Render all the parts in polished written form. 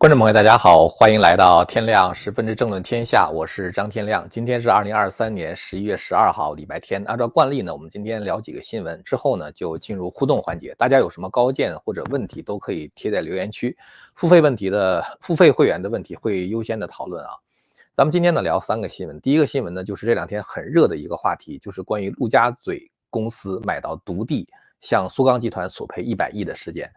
观众朋友，大家好，欢迎来到天亮十分之政论天下，我是张天亮。今天是2023年11月12号，礼拜天。按照惯例呢，我们今天聊几个新闻，之后呢就进入互动环节。大家有什么高见或者问题，都可以贴在留言区。付费会员的问题会优先的讨论啊。咱们今天呢聊3个新闻。第一个新闻呢，就是这2天很热的一个话题，就是关于陆家嘴公司买到独地，向苏钢集团索赔100亿的事件。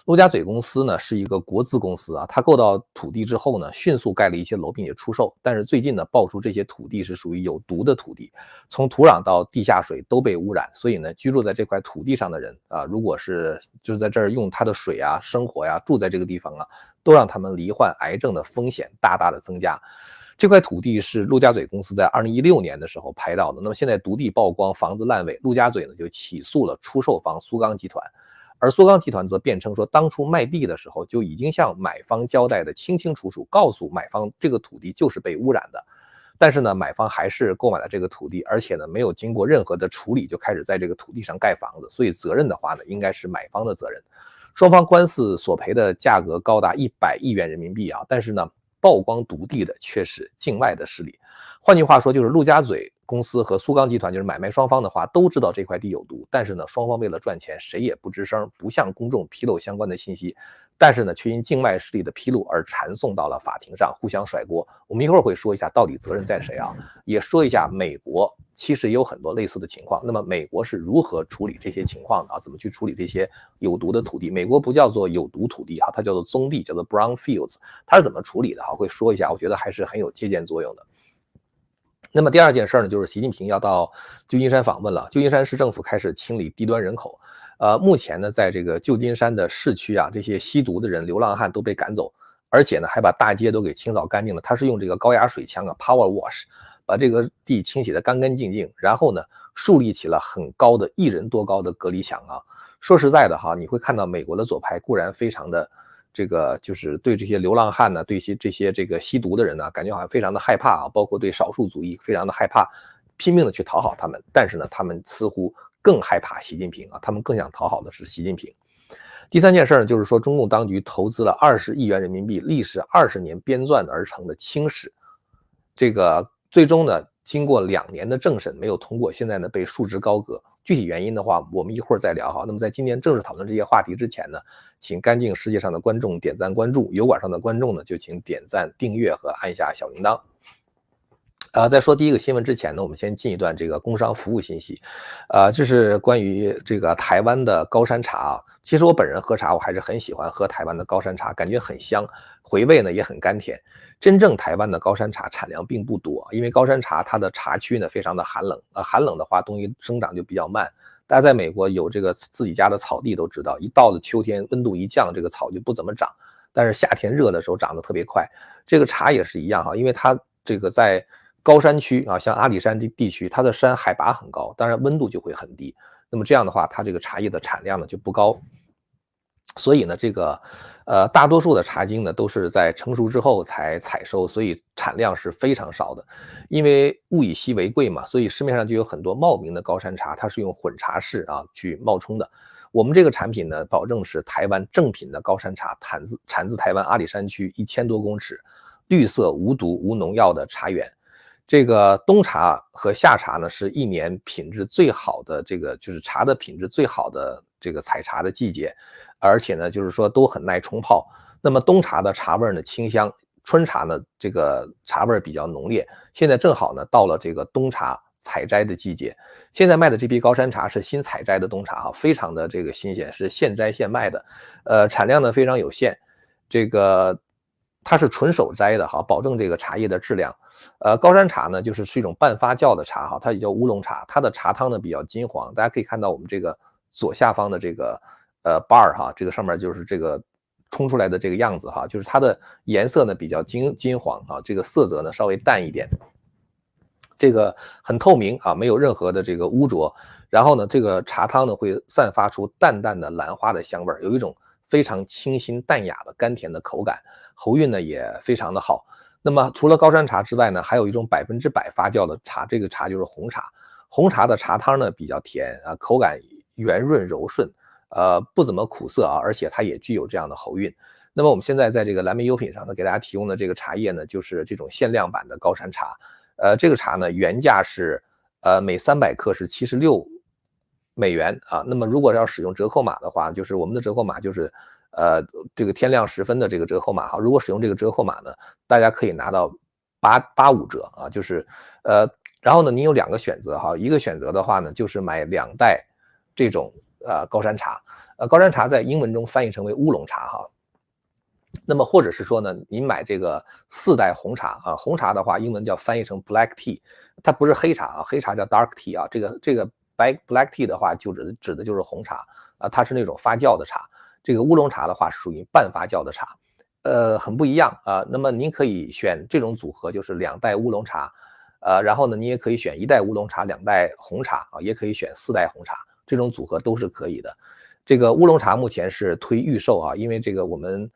陆家嘴公司呢是一个国资公司啊，它购到土地之后呢，迅速盖了一些楼并且出售。但是最近呢，爆出这些土地是属于有毒的土地，从土壤到地下水都被污染。所以呢，居住在这块土地上的人啊，如果是就是在这儿用它的水啊、生活呀、住在这个地方啊，都让他们罹患癌症的风险大大的增加。这块土地是陆家嘴公司在2016年的时候拍到的。那么现在独地曝光，房子烂尾，陆家嘴呢就起诉了出售方苏钢集团。而苏钢集团则辩称说，当初卖地的时候就已经向买方交代的清清楚楚，告诉买方这个土地就是被污染的。但是呢，买方还是购买了这个土地，而且呢，没有经过任何的处理就开始在这个土地上盖房子，所以责任的话呢，应该是买方的责任。双方官司索赔的价格高达100亿元人民币啊，但是呢，曝光独地的却是境外的势力。换句话说，就是陆家嘴公司和苏钢集团，就是买卖双方的话都知道这块地有毒，但是呢，双方为了赚钱，谁也不吱声，不向公众披露相关的信息。但是呢，却因境外势力的披露而缠送到了法庭上，互相甩锅。我们一会儿会说一下到底责任在谁啊，也说一下美国其实也有很多类似的情况。那么美国是如何处理这些情况的啊？怎么去处理这些有毒的土地？美国不叫做有毒土地哈，它叫做棕地，叫做 brown fields。它是怎么处理的啊？会说一下，我觉得还是很有借鉴作用的。那么第二件事呢，就是习近平要到旧金山访问了。旧金山市政府开始清理低端人口。目前呢，在这个旧金山的市区啊，这些吸毒的人、流浪汉都被赶走，而且呢，还把大街都给清扫干净了。他是用这个高压水枪啊 ，power wash， 把这个地清洗得干干净净，然后呢，树立起了很高的1人多高的隔离墙啊。说实在的哈，你会看到美国的左派固然非常的这个就是对这些流浪汉呢，对这些这个吸毒的人呢，感觉好像非常的害怕啊，包括对少数族裔非常的害怕，拼命的去讨好他们。但是呢，他们似乎更害怕习近平啊，他们更想讨好的是习近平。第3件事呢，就是说中共当局投资了20亿元人民币，历时20年编撰而成的清史，这个最终呢，经过2年的政审没有通过，现在呢被束之高阁。具体原因的话，我们一会儿再聊哈。那么在今天正式讨论这些话题之前呢，请干净世界上的观众点赞关注，油管上的观众呢就请点赞、订阅和按下小铃铛。在说第一个新闻之前呢，我们先进一段这个工商服务信息。这是关于这个台湾的高山茶啊。其实我本人喝茶，我还是很喜欢喝台湾的高山茶，感觉很香，回味呢也很甘甜。真正台湾的高山茶产量并不多，因为高山茶它的茶区呢非常的寒冷，寒冷的话东西生长就比较慢。大家在美国有这个自己家的草地都知道，一到了秋天温度一降，这个草就不怎么长，但是夏天热的时候长得特别快。这个茶也是一样哈，因为它这个在高山区啊，像阿里山地区，它的山海拔很高，当然温度就会很低。那么这样的话，它这个茶叶的产量呢就不高。所以呢，这个大多数的茶经呢都是在成熟之后才采收，所以产量是非常少的。因为物以稀为贵嘛，所以市面上就有很多冒名的高山茶，它是用混茶式啊去冒充的。我们这个产品呢，保证是台湾正品的高山茶，产自台湾阿里山区1000多公尺，绿色无毒无农药的茶园。这个冬茶和夏茶呢，是1年品质最好的，这个就是茶的品质最好的这个采茶的季节，而且呢，就是说都很耐冲泡。那么冬茶的茶味呢清香，春茶呢这个茶味比较浓烈。现在正好呢到了这个冬茶采摘的季节，现在卖的这批高山茶是新采摘的冬茶哈，非常的这个新鲜，是现摘现卖的，产量呢非常有限，这个它是纯手摘的哈，保证这个茶叶的质量。高山茶呢是一种半发酵的茶哈，它也叫乌龙茶，它的茶汤呢比较金黄，大家可以看到我们这个左下方的这个bar 哈，这个上面就是这个冲出来的这个样子哈，就是它的颜色呢比较金黄啊，这个色泽呢稍微淡一点。这个很透明啊，没有任何的这个污浊。然后呢，这个茶汤呢会散发出淡淡的兰花的香味，有一种非常清新淡雅的甘甜的口感，喉韵呢也非常的好。那么除了高山茶之外呢，还有一种100%发酵的茶，这个茶就是红茶。红茶的茶汤呢比较甜啊，口感圆润柔顺，不怎么苦涩啊，而且它也具有这样的喉韵。那么我们现在在这个蓝莓优品上呢，给大家提供的这个茶叶呢，就是这种限量版的高山茶。这个茶呢原价是每300克是$76啊。那么如果要使用折扣码的话，就是我们的折扣码就是这个天亮10分的这个折扣码哈。如果使用这个折扣码呢，大家可以拿到85折啊，就是然后呢，你有2个选择哈。一个选择的话呢，就是买2袋这种高山茶。高山茶在英文中翻译成为乌龙茶哈。那么或者是说呢，您买这个4袋红茶啊。红茶的话，英文叫翻译成 black tea， 它不是黑茶啊，黑茶叫 dark tea 啊。这个 black tea 的话，就指的就是红茶啊，它是那种发酵的茶。这个乌龙茶的话，是属于半发酵的茶，很不一样啊。那么您可以选这种组合，就是2袋乌龙茶，然后呢，你也可以选1袋乌龙茶，2袋红茶啊，也可以选4袋红茶，这种组合都是可以的。这个乌龙茶目前是推预售啊，因为这个我们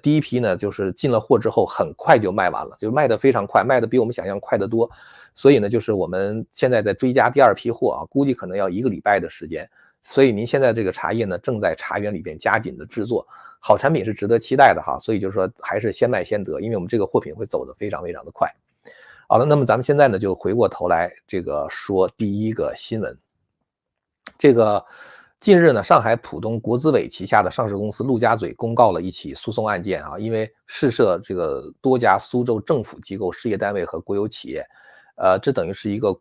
第一批呢，就是进了货之后很快就卖完了，就卖得非常快，卖得比我们想象快得多。所以呢，就是我们现在在追加第2批货啊，估计可能要1个礼拜的时间。所以您现在这个茶叶呢，正在茶园里边加紧的制作，好产品是值得期待的哈。所以就是说，还是先卖先得，因为我们这个货品会走得非常非常的快。好了，那么咱们现在呢，就回过头来这个说第一个新闻。这个近日呢，上海浦东国资委旗下的上市公司陆家嘴公告了一起诉讼案件啊。因为试涉这个多家苏州政府机构、事业单位和国有企业，这等于是一个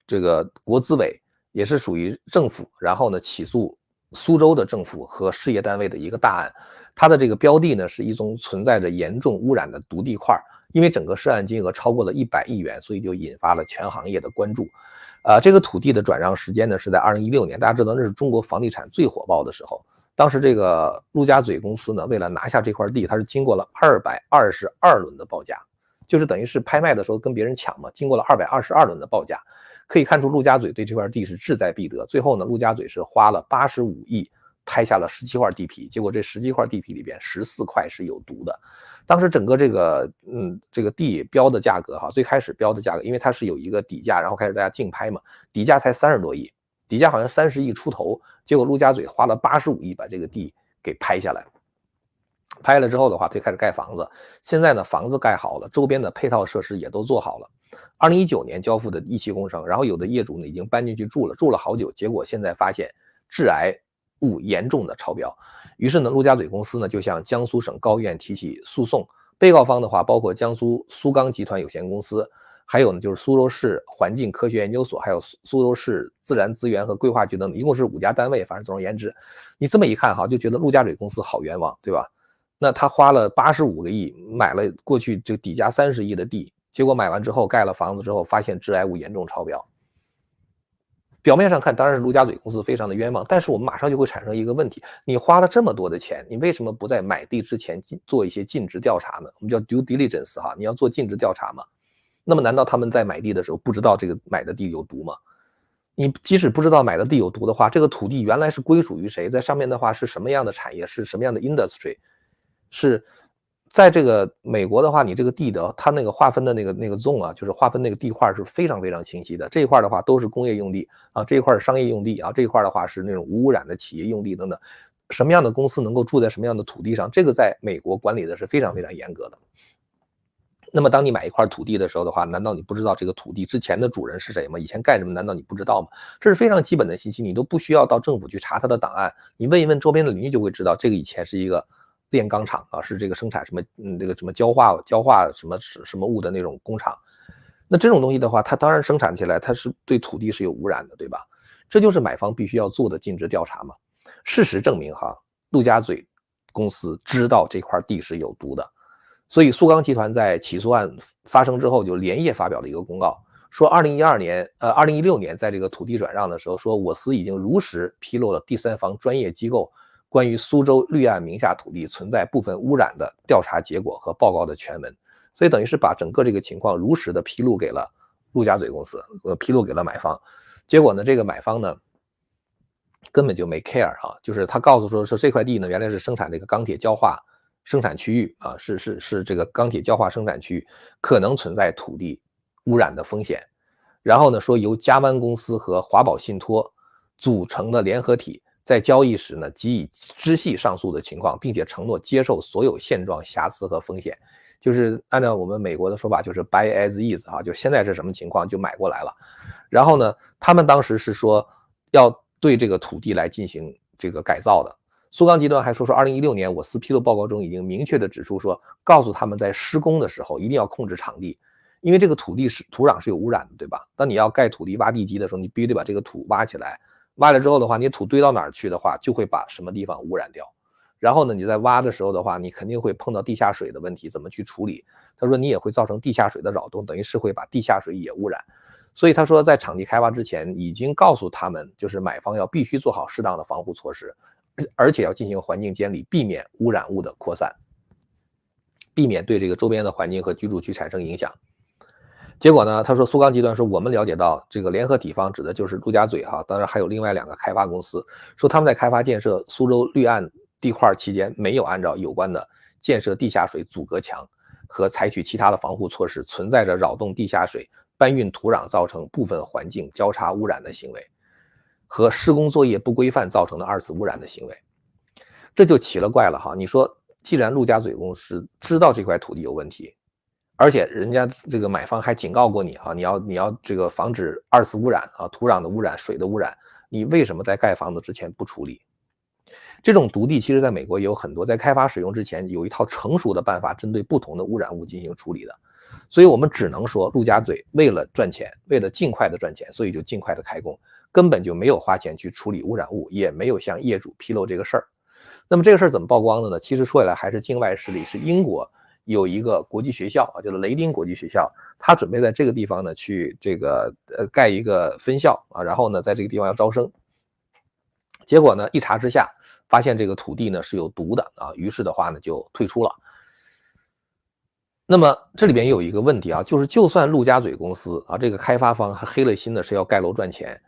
这个国资委也是属于政府，然后呢起诉苏州的政府和事业单位的一个大案。它的这个标的呢是一宗存在着严重污染的毒地块，因为整个涉案金额超过了100亿元，所以就引发了全行业的关注。这个土地的转让时间呢是在2016年，大家知道那是中国房地产最火爆的时候。当时这个陆家嘴公司呢，为了拿下这块地，它是经过了222轮的报价，就是等于是拍卖的时候跟别人抢嘛，经过了222轮的报价。可以看出陆家嘴对这块地是志在必得。最后呢，陆家嘴是花了85亿拍下了17块地皮，结果这17块地皮里边14块是有毒的。当时整个这个地标的价格哈，最开始标的价格，因为它是有一个底价，然后开始大家竞拍嘛，底价才30多亿，底价好像30亿出头，结果陆家嘴花了85亿把这个地给拍下来。拍了之后的话，就开始盖房子。现在呢，房子盖好了，周边的配套设施也都做好了。2019年交付的一期工程，然后有的业主呢已经搬进去住了，住了好久，结果现在发现致癌物严重的超标。于是呢，陆家嘴公司呢就向江苏省高院提起诉讼。被告方的话包括江苏苏钢集团有限公司，还有呢就是苏州市环境科学研究所，还有苏州市自然资源和规划局等，一共是5家单位。反正总而言之，你这么一看哈，就觉得陆家嘴公司好冤枉，对吧？那他花了85个亿买了过去这个底价30亿的地，结果买完之后盖了房子之后，发现致癌物严重超标。表面上看当然是陆家嘴公司非常的冤枉，但是我们马上就会产生一个问题，你花了这么多的钱，你为什么不在买地之前做一些尽职调查呢？我们叫 due diligence 哈，你要做尽职调查嘛。那么难道他们在买地的时候不知道这个买的地有毒吗？你即使不知道买的地有毒的话，这个土地原来是归属于谁，在上面的话是什么样的产业，是什么样的 industry， 是在这个美国的话，你这个地的它那个划分的那个 zone 啊，就是划分那个地块是非常非常清晰的。这一块的话都是工业用地啊，这一块是商业用地啊，这一块的话是那种无污染的企业用地等等。什么样的公司能够住在什么样的土地上，这个在美国管理的是非常非常严格的。那么当你买一块土地的时候的话，难道你不知道这个土地之前的主人是谁吗？以前干什么难道你不知道吗？这是非常基本的信息，你都不需要到政府去查他的档案，你问一问周边的邻居就会知道，这个以前是一个炼钢厂啊，是这个生产什么这个什么焦化什么物的那种工厂。那这种东西的话，它当然生产起来它是对土地是有污染的，对吧？这就是买方必须要做的尽职调查嘛。事实证明哈，陆家嘴公司知道这块地是有毒的，所以苏钢集团在起诉案发生之后就连夜发表了一个公告，说2016年在这个土地转让的时候，说我司已经如实披露了第三方专业机构关于苏州绿岸名下土地存在部分污染的调查结果和报告的全文。所以等于是把整个这个情况如实的披露给了陆家嘴公司，披露给了买方。结果呢，这个买方呢根本就没 care 啊，就是他告诉说这块地呢原来是生产这个钢铁焦化生产区域啊，是这个钢铁焦化生产区域，可能存在土地污染的风险。然后呢说由嘉湾公司和华宝信托组成的联合体在交易时呢给予知悉上述的情况，并且承诺接受所有现状、瑕疵和风险。就是按照我们美国的说法，就是 buy as is 啊，就现在是什么情况就买过来了。然后呢，他们当时是说要对这个土地来进行这个改造的。苏钢集团还说2016年我司披露报告中已经明确的指出说，告诉他们在施工的时候一定要控制场地，因为这个土壤是有污染的，对吧？当你要盖土地挖地基的时候，你必须得把这个土挖起来，挖了之后的话，你土堆到哪儿去的话，就会把什么地方污染掉。然后呢，你在挖的时候的话，你肯定会碰到地下水的问题，怎么去处理？他说你也会造成地下水的扰动，等于是会把地下水也污染。所以他说在场地开发之前已经告诉他们，就是买方要必须做好适当的防护措施，而且要进行环境监理，避免污染物的扩散，避免对这个周边的环境和居住区产生影响。结果呢，他说苏钢集团说我们了解到这个联合体方指的就是陆家嘴哈，当然还有另外2个开发公司，说他们在开发建设苏州绿岸地块期间没有按照有关的建设地下水阻隔墙和采取其他的防护措施，存在着扰动地下水、搬运土壤造成部分环境交叉污染的行为，和施工作业不规范造成的2次污染的行为。这就奇了怪了哈，你说既然陆家嘴公司知道这块土地有问题，而且人家这个买方还警告过你啊，你要这个防止2次污染啊，土壤的污染、水的污染，你为什么在盖房子之前不处理？这种毒地其实在美国也有很多，在开发使用之前有一套成熟的办法针对不同的污染物进行处理的。所以我们只能说陆家嘴为了赚钱，为了尽快的赚钱，所以就尽快的开工，根本就没有花钱去处理污染物，也没有向业主披露这个事儿。那么这个事儿怎么曝光的呢？其实说起来还是境外势力，是英国有一个国际学校啊，叫做雷丁国际学校，他准备在这个地方呢去这个盖一个分校啊，然后呢在这个地方要招生。结果呢一查之下，发现这个土地呢是有毒的啊，于是的话呢就退出了。那么这里边有一个问题啊，就是就算陆家嘴公司啊这个开发方还黑了心的是要盖楼赚钱，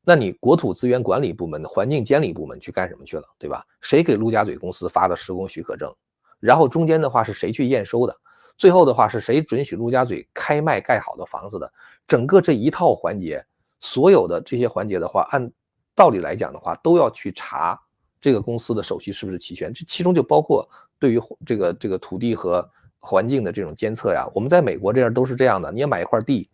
那你国土资源管理部门的环境监理部门去干什么去了，对吧？谁给陆家嘴公司发的施工许可证？然后中间的话是谁去验收的？最后的话是谁准许陆家嘴开卖盖好的房子的？整个这一套环节，所有的这些环节的话，按道理来讲的话，都要去查这个公司的手续是不是齐全。这其中就包括对于这个土地和环境的这种监测呀。我们在美国这样都是这样的，你要买一块地，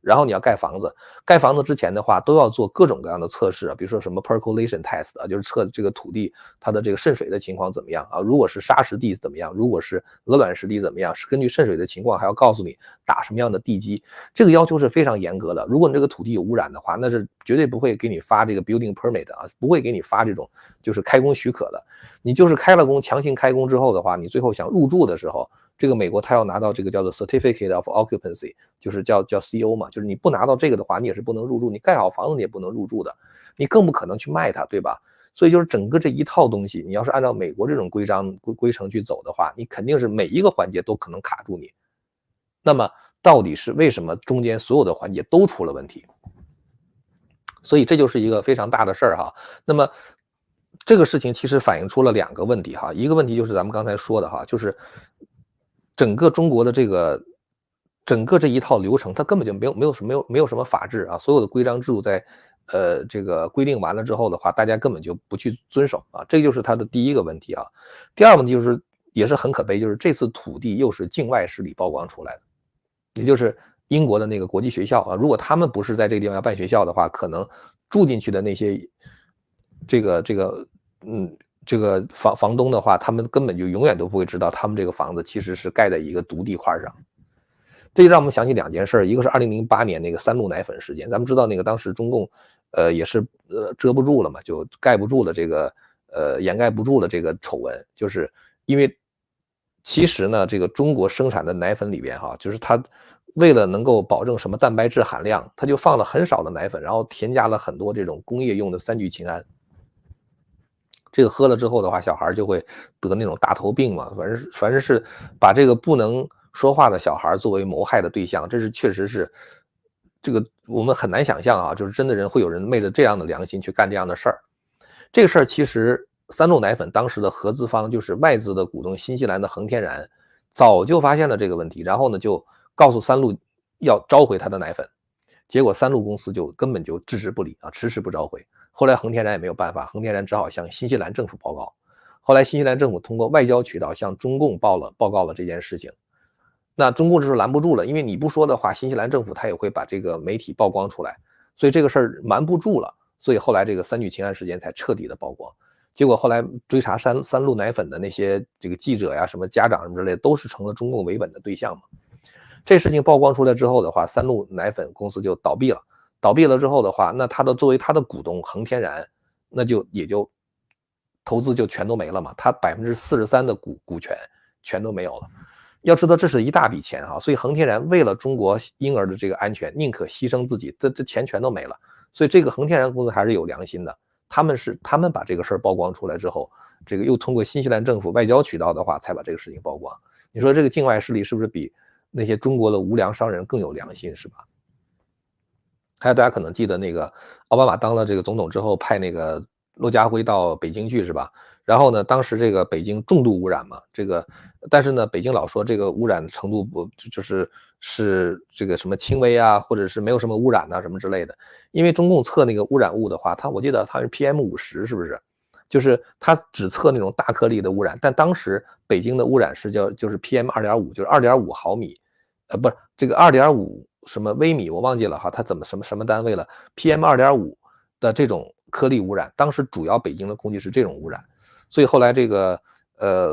然后你要盖房子，盖房子之前的话都要做各种各样的测试啊，比如说什么 percolation test 啊，就是测这个土地它的这个渗水的情况怎么样啊，如果是沙石地怎么样，如果是鹅卵石地怎么样，是根据渗水的情况还要告诉你打什么样的地基，这个要求是非常严格的。如果你这个土地有污染的话，那是绝对不会给你发这个 building permit 啊，不会给你发这种就是开工许可的。你就是开了工，强行开工之后的话，你最后想入住的时候，这个美国他要拿到这个叫做 certificate of occupancy， 就是叫 CO 嘛，就是你不拿到这个的话，你也是不能入住，你盖好房子你也不能入住的，你更不可能去卖它，对吧？所以就是整个这一套东西，你要是按照美国这种规程去走的话，你肯定是每一个环节都可能卡住你。那么到底是为什么中间所有的环节都出了问题？所以这就是一个非常大的事儿哈。那么这个事情其实反映出了2个问题哈，一个问题就是咱们刚才说的哈，就是整个中国的整个这一套流程，它根本就没有什么法治啊，所有的规章制度在这个规定完了之后的话，大家根本就不去遵守啊，这就是它的第一个问题啊。第二个问题就是也是很可悲，就是这次土地又是境外势力曝光出来的，也就是英国的那个国际学校啊，如果他们不是在这个地方要办学校的话，可能住进去的那些这个房东的话，他们根本就永远都不会知道他们这个房子其实是盖在一个毒地块上。这就让我们想起2件事，一个是2008年那个3鹿奶粉事件，咱们知道那个当时中共也是遮不住了嘛，就盖不住了这个掩盖不住了这个丑闻，就是因为其实呢这个中国生产的奶粉里边哈，就是它为了能够保证什么蛋白质含量，它就放了很少的奶粉，然后添加了很多这种工业用的3聚氰胺。这个喝了之后的话，小孩就会得那种大头病嘛，反正是把这个不能说话的小孩作为谋害的对象，这是确实是这个我们很难想象啊，就是真的会有人昧着这样的良心去干这样的事儿。这个事儿其实3鹿奶粉当时的合资方就是外资的股东新西兰的恒天然，早就发现了这个问题，然后呢就告诉3鹿要召回他的奶粉，结果3鹿公司就根本就置之不理啊，迟迟不召回。后来恒天然也没有办法，恒天然只好向新西兰政府报告。后来新西兰政府通过外交渠道向中共报告了这件事情。那中共这时候拦不住了，因为你不说的话，新西兰政府他也会把这个媒体曝光出来，所以这个事儿瞒不住了。所以后来这个三聚氰胺事件才彻底的曝光。结果后来追查三鹿奶粉的那些这个记者呀、什么家长什么之类的，都是成了中共维稳的对象嘛。这事情曝光出来之后的话，三鹿奶粉公司就倒闭了。倒闭了之后的话，那作为他的股东恒天然，那也就投资就全都没了嘛，他43%的股权全都没有了。要知道这是一大笔钱哈，所以恒天然为了中国婴儿的这个安全，宁可牺牲自己，这钱全都没了。所以这个恒天然公司还是有良心的，他们把这个事儿曝光出来之后，这个又通过新西兰政府外交渠道的话，才把这个事情曝光。你说这个境外势力是不是比那些中国的无良商人更有良心，是吧？还有大家可能记得那个奥巴马当了这个总统之后，派那个骆家辉到北京去，是吧？然后呢，当时这个北京重度污染嘛，但是呢，北京老说这个污染程度是这个什么轻微啊，或者是没有什么污染啊什么之类的。因为中共测那个污染物的话，我记得它是 PM50，是不是？就是它只测那种大颗粒的污染，但当时北京的污染是就是 PM2.5，就是2.5毫米，不是这个2.5什么微米我忘记了哈，它什么单位了 ？PM2.5的这种颗粒污染，当时主要北京的空气是这种污染。所以后来这个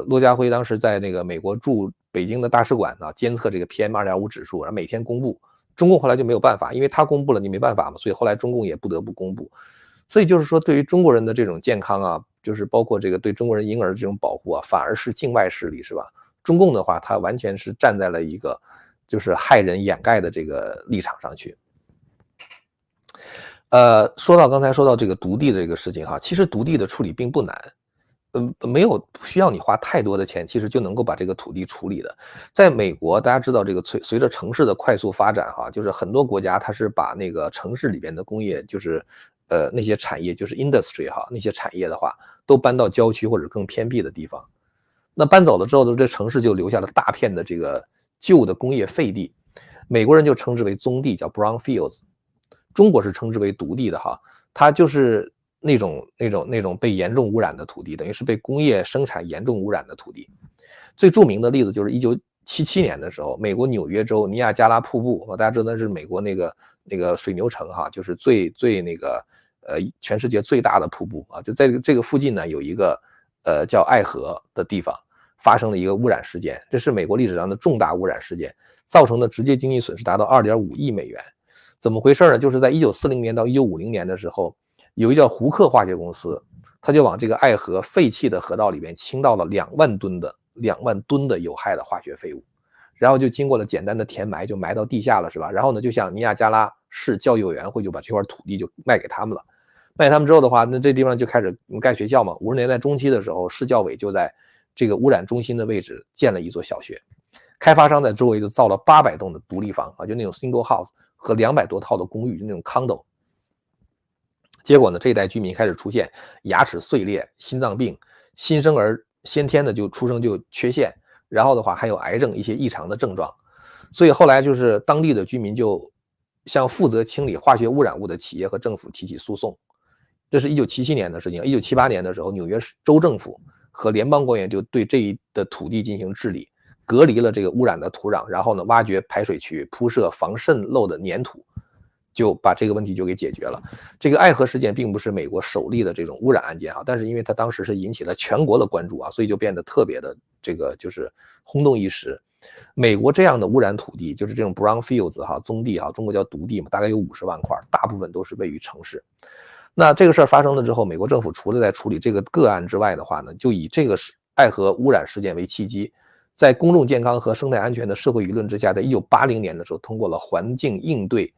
骆家辉当时在那个美国驻北京的大使馆呢，监测这个 PM2.5指数，然后每天公布。中共后来就没有办法，因为他公布了，你没办法嘛，所以后来中共也不得不公布。所以就是说，对于中国人的这种健康啊，就是包括这个对中国人婴儿的这种保护啊，反而是境外势力，是吧？中共的话，他完全是站在了一个就是害人掩盖的这个立场上去。刚才说到这个毒地的这个事情哈，其实毒地的处理并不难。没有需要你花太多的钱，其实就能够把这个土地处理的。在美国，大家知道这个随着城市的快速发展哈，就是很多国家它是把那个城市里边的工业，就是那些产业就是 industry 哈，那些产业的话都搬到郊区或者更偏僻的地方。那搬走了之后，这城市就留下了大片的这个旧的工业废地，美国人就称之为棕地，叫 brown fields。中国是称之为毒地的哈，它就是那种被严重污染的土地，等于是被工业生产严重污染的土地。最著名的例子就是1977年的时候，美国纽约州尼亚加拉瀑布，大家知道那是美国那个水牛城哈，就是最那个全世界最大的瀑布啊，就在这个附近呢有一个叫爱河的地方发生了一个污染事件，这是美国历史上的重大污染事件，造成的直接经济损失达到2.5亿美元。怎么回事呢？就是在1940年到1950年的时候，有一叫胡克化学公司，他就往这个爱河废弃的河道里面倾倒了2万吨的有害的化学废物，然后就经过了简单的填埋，就埋到地下了，是吧？然后呢，就像尼亚加拉市教育委员会就把这块土地就卖给他们了。卖给他们之后的话，那这地方就开始盖学校嘛。50年代中期的时候，市教委就在这个污染中心的位置建了一座小学。开发商在周围就造了800栋的独立房啊，就那种 single house 和200多套的公寓，就那种 condo。结果呢，这一代居民开始出现牙齿碎裂、心脏病、新生儿先天的就出生就缺陷，然后的话还有癌症一些异常的症状。所以后来就是当地的居民就向负责清理化学污染物的企业和政府提起诉讼。这是1977年的事情。1978年的时候，纽约州政府和联邦官员就对这一的土地进行治理。隔离了这个污染的土壤，然后呢，挖掘排水渠，铺设防渗漏的粘土，就把这个问题就给解决了。这个爱河事件并不是美国首例的这种污染案件啊，但是因为它当时是引起了全国的关注啊，所以就变得特别的这个就是轰动一时。美国这样的污染土地，就是这种 brown fields 哈，棕地哈，中国叫毒地嘛，大概有50万块，大部分都是位于城市。那这个事儿发生了之后，美国政府除了在处理这个个案之外的话呢，就以这个爱河污染事件为契机。在公众健康和生态安全的社会舆论之下，在1980年的时候通过了环境应对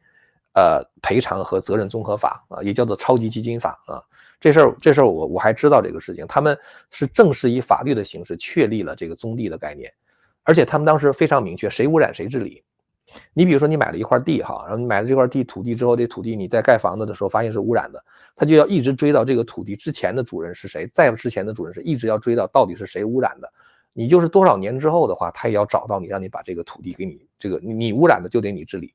赔偿和责任综合法啊，也叫做超级基金法啊。这事儿我还知道这个事情，他们是正式以法律的形式确立了这个棕地的概念，而且他们当时非常明确，谁污染谁治理。你比如说你买了一块地哈，然后你买了这块土地之后，这土地你在盖房子的时候发现是污染的，他就要一直追到这个土地之前的主人是谁，再之前的主人是一直要追到底是谁污染的。你就是多少年之后的话，他也要找到你，让你把这个土地给你这个你污染的就得你治理。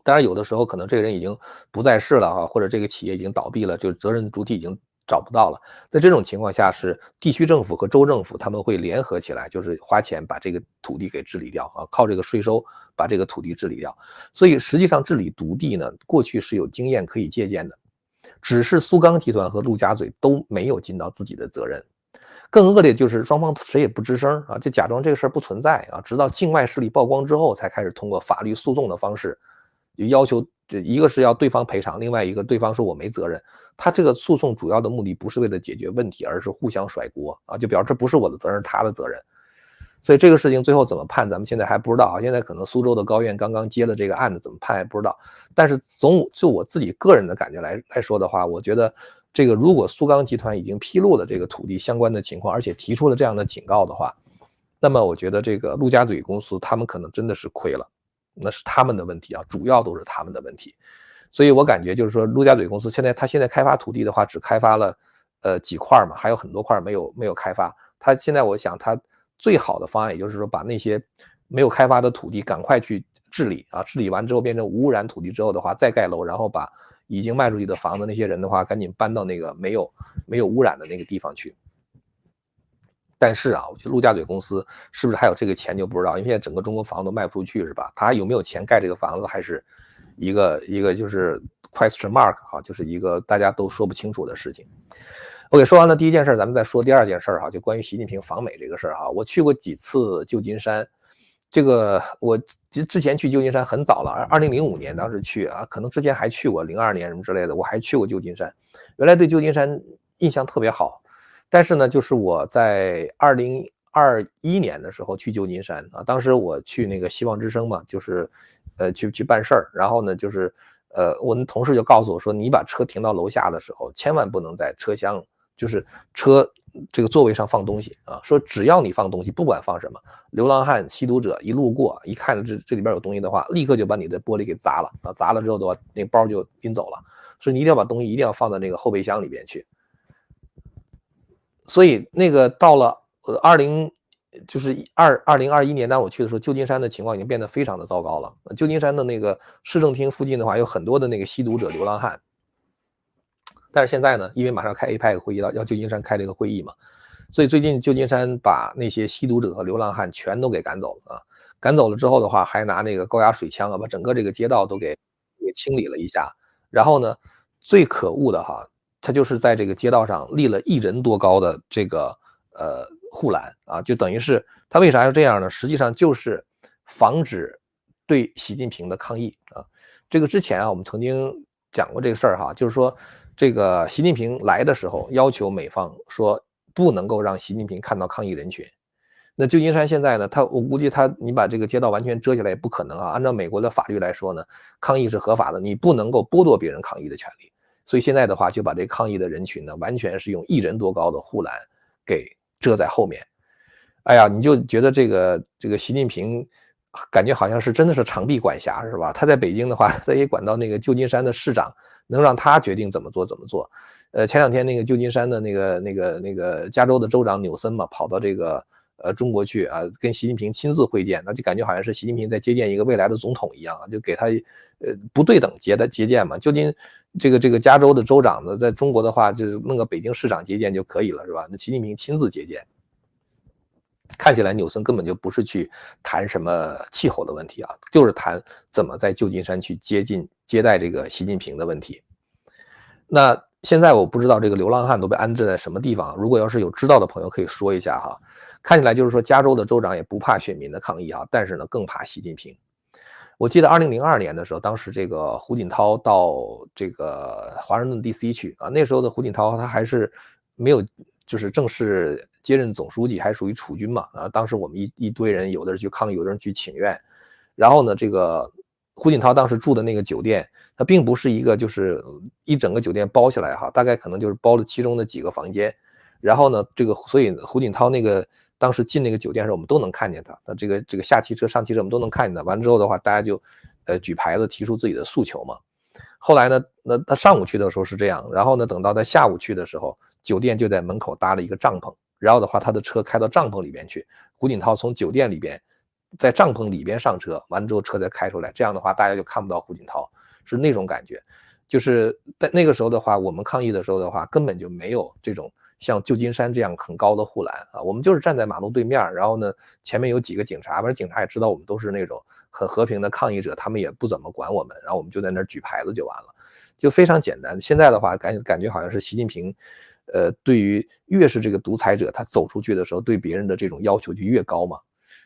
当然有的时候可能这个人已经不在世了啊，或者这个企业已经倒闭了，就责任主体已经找不到了。在这种情况下，是地区政府和州政府他们会联合起来，就是花钱把这个土地给治理掉啊，靠这个税收把这个土地治理掉。所以实际上治理独地呢，过去是有经验可以借鉴的，只是苏钢集团和陆家嘴都没有尽到自己的责任。更恶劣就是双方谁也不吱声啊，就假装这个事儿不存在啊，直到境外势力曝光之后，才开始通过法律诉讼的方式，就要求这一个是要对方赔偿，另外一个对方说我没责任。他这个诉讼主要的目的不是为了解决问题，而是互相甩锅啊，就表示这不是我的责任，他的责任。所以这个事情最后怎么判，咱们现在还不知道啊。现在可能苏州的高院刚刚接了这个案子，怎么判还不知道。但是就我自己个人的感觉来说的话，我觉得这个如果苏钢集团已经披露了这个土地相关的情况，而且提出了这样的警告的话，那么我觉得这个陆家嘴公司他们可能真的是亏了，那是他们的问题啊，主要都是他们的问题。所以我感觉就是说，陆家嘴公司现在开发土地的话，只开发了几块嘛，还有很多块没有开发。他现在我想他最好的方案，也就是说把那些没有开发的土地赶快去治理啊，治理完之后变成无污染土地之后的话，再盖楼，然后把已经卖出去的房子那些人的话，赶紧搬到那个没有污染的那个地方去。但是啊，我觉得陆家嘴公司是不是还有这个钱就不知道，因为现在整个中国房子都卖不出去，是吧？他还有没有钱盖这个房子，还是一个就是 question mark 哈，就是一个大家都说不清楚的事情。OK， 说完了第一件事，咱们再说第二件事哈，就关于习近平访美这个事儿哈。我去过几次旧金山，这个我之前去旧金山很早了，2005年当时去啊，可能之前还去过02年什么之类的，我还去过旧金山。原来对旧金山印象特别好，但是呢，就是我在2021年的时候去旧金山啊，当时我去那个希望之声嘛，就是去办事儿，然后呢就是我们同事就告诉我说，你把车停到楼下的时候，千万不能在车厢就是车这个座位上放东西啊，说只要你放东西，不管放什么，流浪汉、吸毒者一路过，一看这里边有东西的话，立刻就把你的玻璃给砸了啊，砸了之后的话，那个包就拎走了，所以你一定要把东西一定要放到那个后备箱里边去。所以那个到了就是2021年，当我去的时候，旧金山的情况已经变得非常的糟糕了。旧金山的那个市政厅附近的话，有很多的那个吸毒者、流浪汉。但是现在呢，因为马上开 APEC 会议了，要旧金山开这个会议嘛，所以最近旧金山把那些吸毒者和流浪汉全都给赶走了啊。赶走了之后的话，还拿那个高压水枪啊，把整个这个街道都给清理了一下。然后呢，最可恶的哈，他就是在这个街道上立了1人多高的这个护栏啊，就等于是他为啥要这样呢？实际上就是防止对习近平的抗议啊。这个之前啊，我们曾经讲过这个事儿哈，就是说这个习近平来的时候，要求美方说不能够让习近平看到抗议人群。那旧金山现在呢，我估计你把这个街道完全遮起来也不可能啊。按照美国的法律来说呢，抗议是合法的，你不能够剥夺别人抗议的权利。所以现在的话，就把这抗议的人群呢，完全是用1人多高的护栏给遮在后面。哎呀，你就觉得这个习近平感觉好像是真的是长臂管辖是吧？他在北京的话，他也管到那个旧金山的市长，能让他决定怎么做怎么做。前2天那个旧金山的那个加州的州长纽森嘛，跑到这个中国去啊，跟习近平亲自会见，那就感觉好像是习近平在接见一个未来的总统一样啊，就给他不对等接见嘛。究竟这个加州的州长呢，在中国的话就是弄个北京市长接见就可以了是吧？那习近平亲自接见。看起来纽森根本就不是去谈什么气候的问题啊，就是谈怎么在旧金山去接待这个习近平的问题。那现在我不知道这个流浪汉都被安置在什么地方，如果要是有知道的朋友可以说一下哈。看起来就是说加州的州长也不怕选民的抗议啊，但是呢更怕习近平。我记得2002年的时候，当时这个胡锦涛到这个华盛顿 DC 去啊，那时候的胡锦涛他还是没有就是正式接任总书记，还属于储君嘛啊。当时我们一堆人，有的人去抗议，有的人去请愿。然后呢，这个胡锦涛当时住的那个酒店，它并不是一个就是一整个酒店包下来哈，大概可能就是包了其中的几个房间。然后呢，所以胡锦涛当时进那个酒店时候，我们都能看见他。这个下汽车上汽车我们都能看见他。完了之后的话，大家就举牌子提出自己的诉求嘛。后来呢，那他上午去的时候是这样，然后呢，等到他下午去的时候，酒店就在门口搭了一个帐篷，然后的话，他的车开到帐篷里边去，胡锦涛从酒店里边在帐篷里边上车，完了之后车再开出来，这样的话大家就看不到胡锦涛，是那种感觉。就是在那个时候的话，我们抗议的时候的话，根本就没有这种像旧金山这样很高的护栏啊，我们就是站在马路对面，然后呢，前面有几个警察，反正警察也知道我们都是那种很和平的抗议者，他们也不怎么管我们，然后我们就在那儿举牌子就完了，就非常简单。现在的话，感觉好像是习近平，对于越是这个独裁者，他走出去的时候，对别人的这种要求就越高嘛。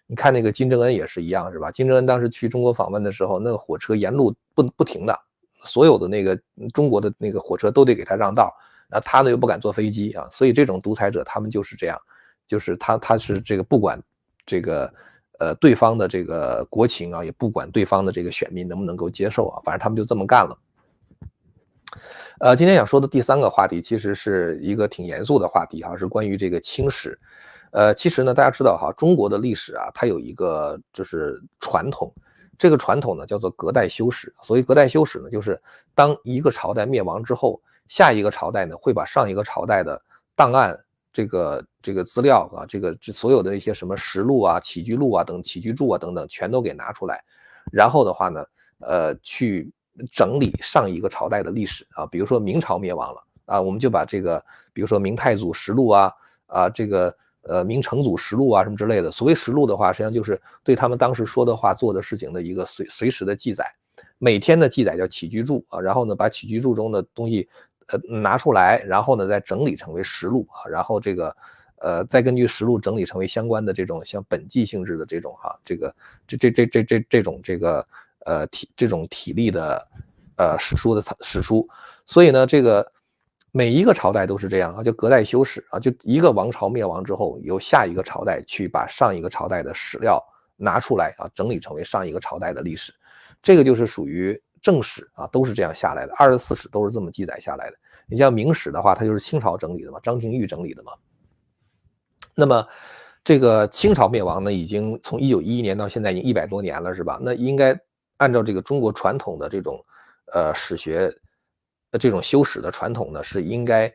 你看那个金正恩也是一样，是吧？金正恩当时去中国访问的时候，那个火车沿路不停的。所有的那个中国的那个火车都得给他让道，然后他呢又不敢坐飞机啊，所以这种独裁者他们就是这样，就是他是这个不管这个对方的这个国情啊，也不管对方的这个选民能不能够接受啊，反正他们就这么干了。今天想说的第3个话题其实是一个挺严肃的话题哈，是关于这个清史。其实呢，大家知道哈，中国的历史啊，它有一个就是传统，这个传统呢叫做隔代修史。所谓隔代修史呢，就是当一个朝代灭亡之后，下一个朝代呢会把上一个朝代的档案、这个资料啊，这所有的一些什么实录啊、起居录啊等起居注啊等等，全都给拿出来，然后的话呢，去整理上一个朝代的历史啊，比如说明朝灭亡了啊，我们就把这个，比如说明太祖实录啊，这个明成祖实录啊什么之类的。所谓实录的话，实际上就是对他们当时说的话、做的事情的一个随时的记载。每天的记载叫起居注啊，然后呢把起居注中的东西拿出来，然后呢再整理成为实录啊，然后这个再根据实录整理成为相关的这种像本纪性质的这种这种这种体例的史书。所以呢，这个每一个朝代都是这样啊，就隔代修史啊，就一个王朝灭亡之后，由下一个朝代去把上一个朝代的史料拿出来啊，整理成为上一个朝代的历史。这个就是属于正史啊，都是这样下来的，24史都是这么记载下来的。你像明史的话，它就是清朝整理的嘛，张廷玉整理的嘛。那么这个清朝灭亡呢，已经从1911年到现在已经100多年了，是吧？那应该按照这个中国传统的这种史学这种修史的传统呢，是应该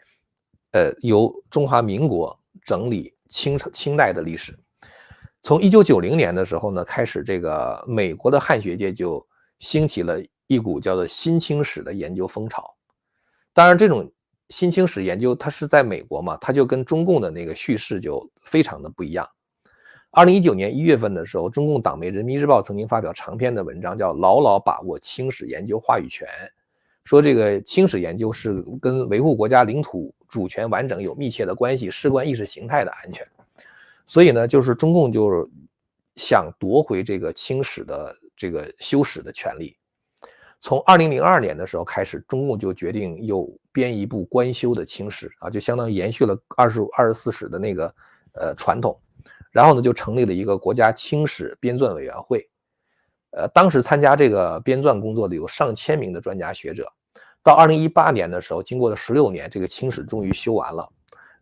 由中华民国整理清代的历史。从1990年的时候呢，开始这个美国的汉学界就兴起了一股叫做新清史的研究风潮。当然，这种新清史研究它是在美国嘛，它就跟中共的那个叙事就非常的不一样。2019年1月份的时候，中共党媒《人民日报》曾经发表长篇的文章，叫《牢牢把握清史研究话语权》，说这个清史研究是跟维护国家领土主权完整有密切的关系，事关意识形态的安全。所以呢，就是中共就是想夺回这个清史的这个修史的权利。从2002年的时候开始，中共就决定又编一部官修的清史啊，就相当于延续了24史的那个传统。然后呢，就成立了一个国家清史编纂委员会。当时参加这个编纂工作的有上千名的专家学者。到2018年的时候，经过了16年，这个清史终于修完了。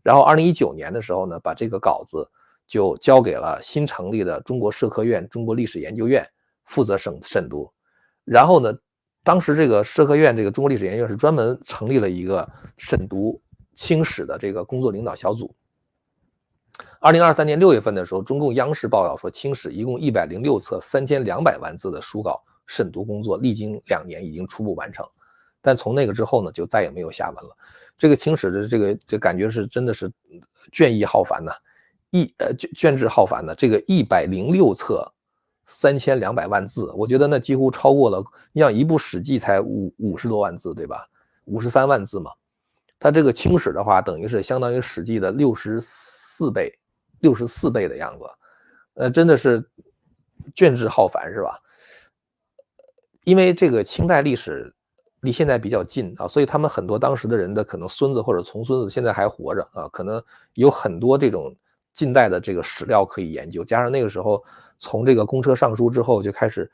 然后2019年的时候呢，把这个稿子就交给了新成立的中国社科院中国历史研究院负责审读。然后呢，当时这个社科院这个中国历史研究院是专门成立了一个审读清史的这个工作领导小组。2023年6月份的时候，中共央视报道说，清史一共106册3200万字的书稿审读工作历经2年已经初步完成。但从那个之后呢，就再也没有下文了。这个清史的这感觉是真的是卷帙浩繁呐，卷帙浩繁的。这个106册3200万字，我觉得那几乎超过了，你想一部史记才50多万字，对吧？53万字嘛。它这个清史的话，等于是相当于史记的64倍的样子。真的是卷帙浩繁，是吧？因为这个清代历史离现在比较近啊，所以他们很多当时的人的可能孙子或者从孙子现在还活着啊，可能有很多这种近代的这个史料可以研究。加上那个时候从这个公车上书之后就开始，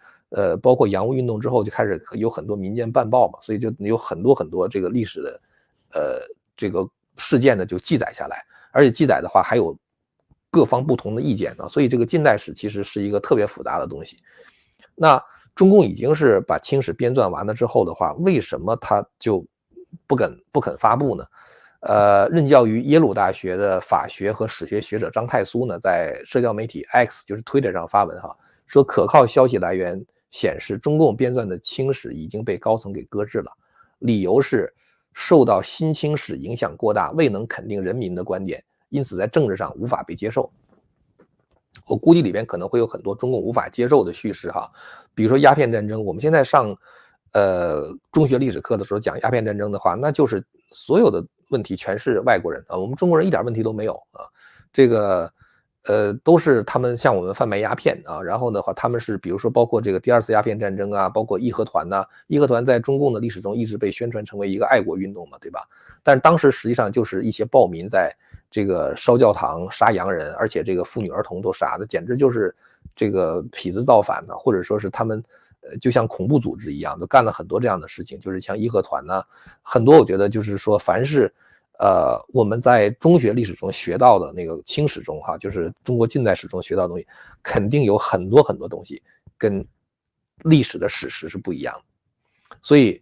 包括洋务运动之后就开始有很多民间办报嘛，所以就有很多这个历史的这个事件呢就记载下来，而且记载的话还有各方不同的意见啊，所以这个近代史其实是一个特别复杂的东西。那中共已经是把清史编纂完了之后的话，为什么他就不肯发布呢？任教于耶鲁大学的法学和史学学者张太苏呢，在社交媒体 X 就是 Twitter 上发文哈，说可靠消息来源显示，中共编撰的清史已经被高层给搁置了，理由是受到新清史影响过大，未能肯定人民的观点，因此在政治上无法被接受。我估计里边可能会有很多中共无法接受的叙事哈，比如说鸦片战争，我们现在上中学历史课的时候讲鸦片战争的话，那就是所有的问题全是外国人啊，我们中国人一点问题都没有啊，这个都是他们向我们贩卖鸦片啊，然后的话他们是比如说包括这个第二次鸦片战争啊，包括义和团呐，义和团在中共的历史中一直被宣传成为一个爱国运动嘛，对吧？但是当时实际上就是一些暴民在这个烧教堂、杀洋人，而且这个妇女儿童都杀的，简直就是这个痞子造反的，或者说是他们就像恐怖组织一样，都干了很多这样的事情，就是像义和团呢，很多我觉得就是说，凡是我们在中学历史中学到的那个清史中哈，就是中国近代史中学到的东西，肯定有很多很多东西跟历史的史实是不一样的，所以。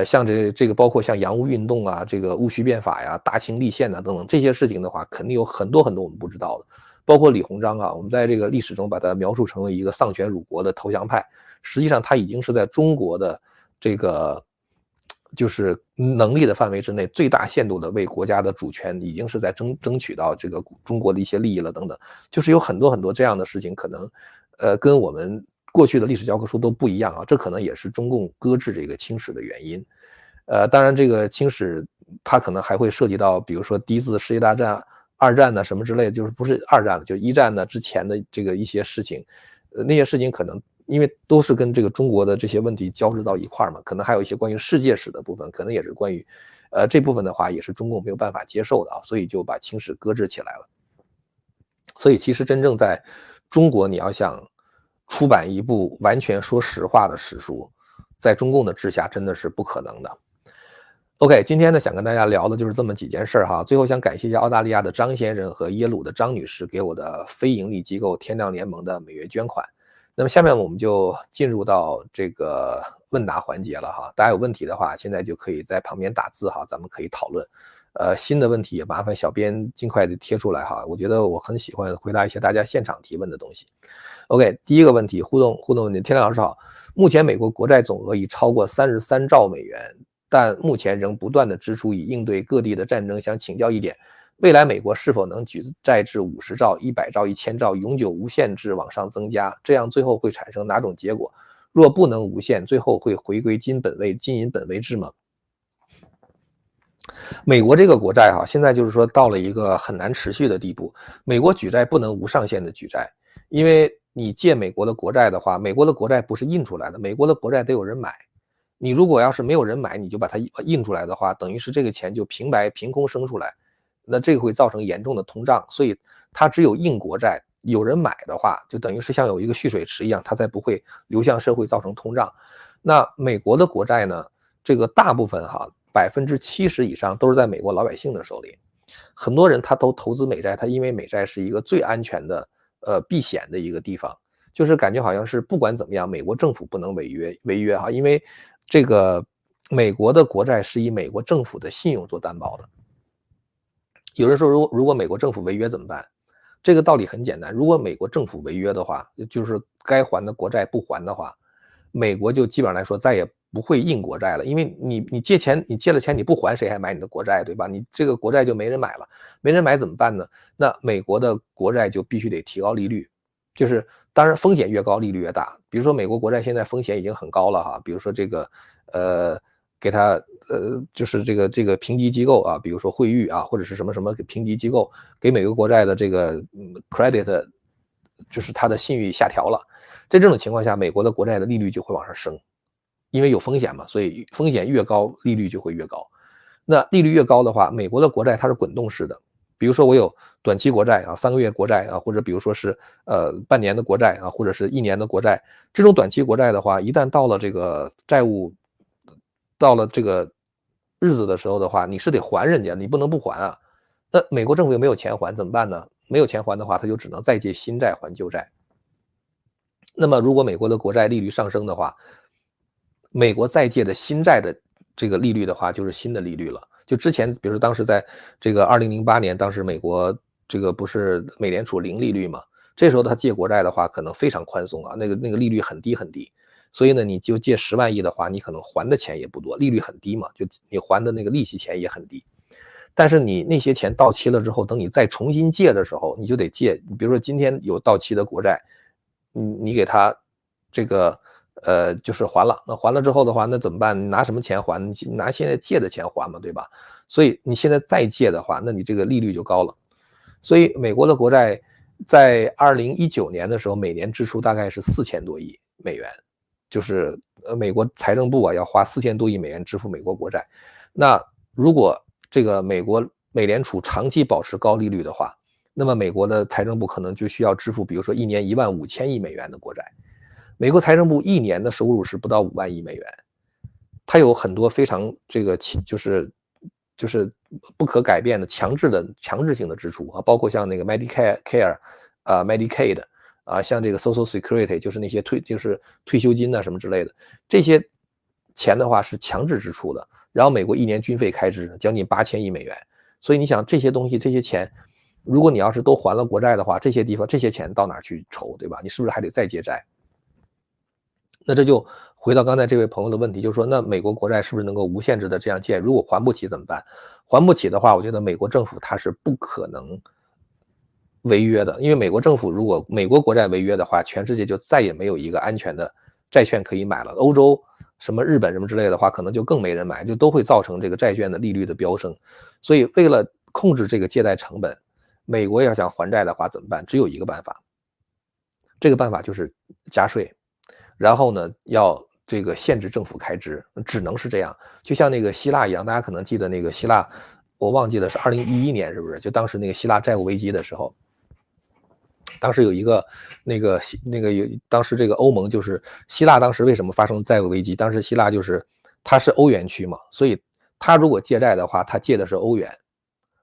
像这个包括像洋务运动啊，这个戊戌变法呀、大清立宪呐等等这些事情的话，肯定有很多很多我们不知道的。包括李鸿章啊，我们在这个历史中把它描述成为一个丧权辱国的投降派，实际上他已经是在中国的这个就是能力的范围之内，最大限度的为国家的主权已经是在争取到这个中国的一些利益了等等，就是有很多很多这样的事情，可能跟我们过去的历史教科书都不一样啊，这可能也是中共搁置这个清史的原因。当然这个清史它可能还会涉及到，比如说第一次世界大战、二战呢什么之类的，就是不是二战了，就一战呢之前的这个一些事情，那些事情可能因为都是跟这个中国的这些问题交织到一块儿嘛，可能还有一些关于世界史的部分，可能也是关于，这部分的话也是中共没有办法接受的啊，所以就把清史搁置起来了。所以其实真正在中国，你要想出版一部完全说实话的史书，在中共的治下真的是不可能的。OK， 今天呢想跟大家聊的就是这么几件事哈。最后想感谢一下澳大利亚的张先生和耶鲁的张女士给我的非盈利机构天亮联盟的每月捐款。那么下面我们就进入到这个问答环节了哈。大家有问题的话，现在就可以在旁边打字哈，咱们可以讨论。新的问题也麻烦小编尽快的贴出来哈。我觉得我很喜欢回答一些大家现场提问的东西。OK， 第一个问题，互动问题，天亮老师好。目前美国国债总额已超过33兆美元，但目前仍不断的支出以应对各地的战争。想请教一点，未来美国是否能举债至50兆、100兆、1000兆，永久无限制往上增加？这样最后会产生哪种结果？若不能无限，最后会回归金银本位制吗？美国这个国债哈，现在就是说到了一个很难持续的地步。美国举债不能无上限的举债，因为你借美国的国债的话，美国的国债不是印出来的，美国的国债得有人买。你如果要是没有人买，你就把它印出来的话，等于是这个钱就凭空生出来，那这个会造成严重的通胀。所以它只有印国债，有人买的话，就等于是像有一个蓄水池一样，它才不会流向社会造成通胀。那美国的国债呢，这个大部分70%以上都是在美国老百姓的手里，很多人他都投资美债，他因为美债是一个最安全的避险的一个地方，就是感觉好像是不管怎么样，美国政府不能违约哈，因为这个美国的国债是以美国政府的信用做担保的。有人说如果美国政府违约怎么办？这个道理很简单，如果美国政府违约的话，就是该还的国债不还的话，美国就基本上来说再也不会印国债了，因为你借钱，你借了钱你不还，谁还买你的国债，对吧？你这个国债就没人买了，没人买怎么办呢？那美国的国债就必须得提高利率，就是当然风险越高利率越大。比如说美国国债现在风险已经很高了哈，比如说这个给它就是这个评级机构啊，比如说惠誉啊，或者是什么什么评级机构给美国国债的这个credit， 就是它的信誉下调了。在这种情况下，美国的国债的利率就会往上升，因为有风险嘛，所以风险越高，利率就会越高。那利率越高的话，美国的国债它是滚动式的，比如说我有短期国债啊，3个月国债啊，或者比如说是半年的国债啊，或者是1年的国债。这种短期国债的话，一旦到了这个债务到了这个日子的时候的话，你是得还人家，你不能不还啊。那美国政府又没有钱还怎么办呢？没有钱还的话，他就只能再借新债还旧债。那么如果美国的国债利率上升的话，美国再借的新债的这个利率的话，就是新的利率了。就之前比如说当时在这个2008年，当时美国这个不是美联储零利率嘛，这时候他借国债的话可能非常宽松啊，那个利率很低很低，所以呢你就借10万亿的话，你可能还的钱也不多，利率很低嘛，就你还的那个利息钱也很低。但是你那些钱到期了之后，等你再重新借的时候，你就得借，比如说今天有到期的国债，你给他这个就是还了，那还了之后的话，那怎么办？你拿什么钱还？你拿现在借的钱还嘛，对吧？所以你现在再借的话，那你这个利率就高了。所以美国的国债在2019年的时候，每年支出大概是4000多亿美元，就是美国财政部啊要花4000多亿美元支付美国国债。那如果这个美联储长期保持高利率的话，那么美国的财政部可能就需要支付，比如说一年15000亿美元的国债。美国财政部一年的收入是不到5万亿美元，它有很多非常这个就是不可改变的强制性的支出啊，包括像那个 Medicare Medicaid 啊，像这个 Social Security 就是那些退休金啊什么之类的，这些钱的话是强制支出的。然后美国一年军费开支将近8000亿美元，所以你想这些东西这些钱，如果你要是都还了国债的话，这些地方这些钱到哪去筹，对吧？你是不是还得再借债？那这就回到刚才这位朋友的问题，就是说，那美国国债是不是能够无限制的这样借？如果还不起怎么办？还不起的话，我觉得美国政府它是不可能违约的，因为美国政府如果美国国债违约的话，全世界就再也没有一个安全的债券可以买了。欧洲什么日本什么之类的话，可能就更没人买，就都会造成这个债券的利率的飙升。所以为了控制这个借贷成本，美国要想还债的话怎么办？只有一个办法，这个办法就是加税。然后呢，要这个限制政府开支，只能是这样。就像那个希腊一样，大家可能记得那个希腊，我忘记了是2011年是不是？就当时那个希腊债务危机的时候，当时有一个当时这个欧盟就是希腊当时为什么发生债务危机？当时希腊就是它是欧元区嘛，所以它如果借债的话，它借的是欧元，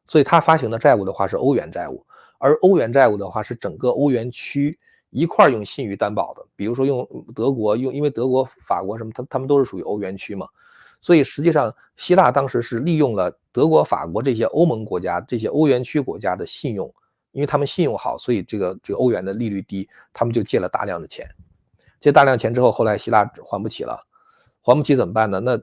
所以它发行的债务的话是欧元债务，而欧元债务的话是整个欧元区一块用信誉担保的，比如说用德国因为德国、法国什么，他们都是属于欧元区嘛，所以实际上希腊当时是利用了德国、法国这些欧盟国家、这些欧元区国家的信用，因为他们信用好，所以这个欧元的利率低，他们就借了大量的钱，借大量钱之后，后来希腊还不起了，还不起怎么办呢？那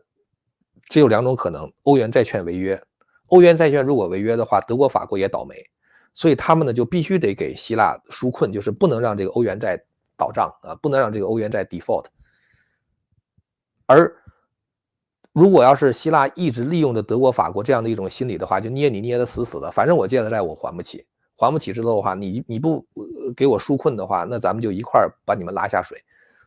只有2种可能：欧元债券违约，欧元债券如果违约的话，德国、法国也倒霉。所以他们呢就必须得给希腊纾困，就是不能让这个欧元债倒账啊，不能让这个欧元债 default。而如果要是希腊一直利用着德国、法国这样的一种心理的话，就捏你捏得死死的，反正我借的债我还不起，还不起之后的话，你不给我纾困的话，那咱们就一块把你们拉下水。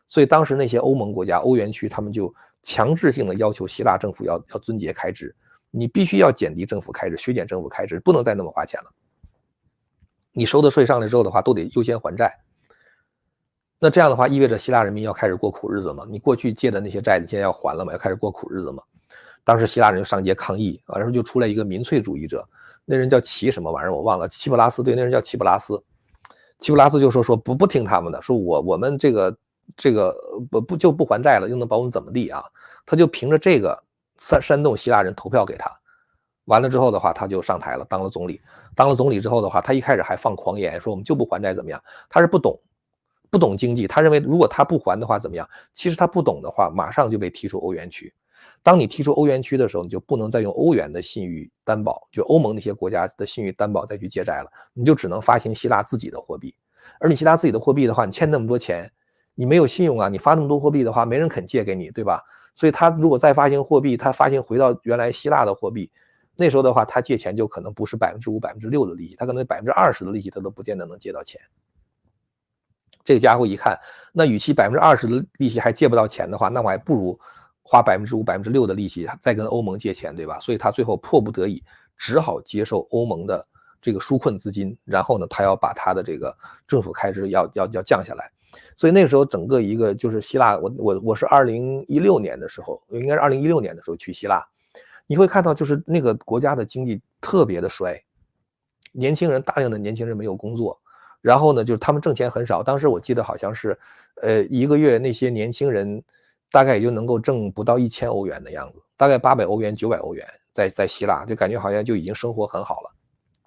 所以当时那些欧盟国家、欧元区，他们就强制性的要求希腊政府要遵节开支，你必须要减低政府开支，削减政府开支，不能再那么花钱了。你收的税上来之后的话，都得优先还债。那这样的话，意味着希腊人民要开始过苦日子嘛？你过去借的那些债，你现在要还了嘛？要开始过苦日子嘛？当时希腊人就上街抗议，然后就出来一个民粹主义者，那人叫齐什么玩意儿我忘了，齐普拉斯，对，那人叫齐普拉斯。齐普拉斯就说不听他们的，说我们这个不还债了，又能把我们怎么地啊？他就凭着这个煽动希腊人投票给他。完了之后的话，他就上台了，当了总理。当了总理之后的话，他一开始还放狂言，说我们就不还债怎么样？他是不懂经济，他认为如果他不还的话怎么样？其实他不懂的话，马上就被踢出欧元区。当你踢出欧元区的时候，你就不能再用欧元的信誉担保，就欧盟那些国家的信誉担保再去借债了，你就只能发行希腊自己的货币。而你希腊自己的货币的话，你欠那么多钱，你没有信用啊，你发那么多货币的话，没人肯借给你，对吧？所以他如果再发行货币，他发行回到原来希腊的货币。那时候的话，他借钱就可能不是5%、6%的利息，他可能20%的利息他都不见得能借到钱。这个家伙一看，那与其20%的利息还借不到钱的话，那我还不如花5%、6%的利息再跟欧盟借钱，对吧？所以他最后迫不得已，只好接受欧盟的这个纾困资金，然后呢，他要把他的这个政府开支要降下来。所以那个时候整个一个就是希腊，我是2016年的时候，应该是2016年的时候去希腊。你会看到，就是那个国家的经济特别的衰，大量的年轻人没有工作，然后呢，就是他们挣钱很少。当时我记得好像是，一个月那些年轻人大概也就能够挣不到1000欧元的样子，大概800欧元、900欧元，在希腊就感觉好像就已经生活很好了。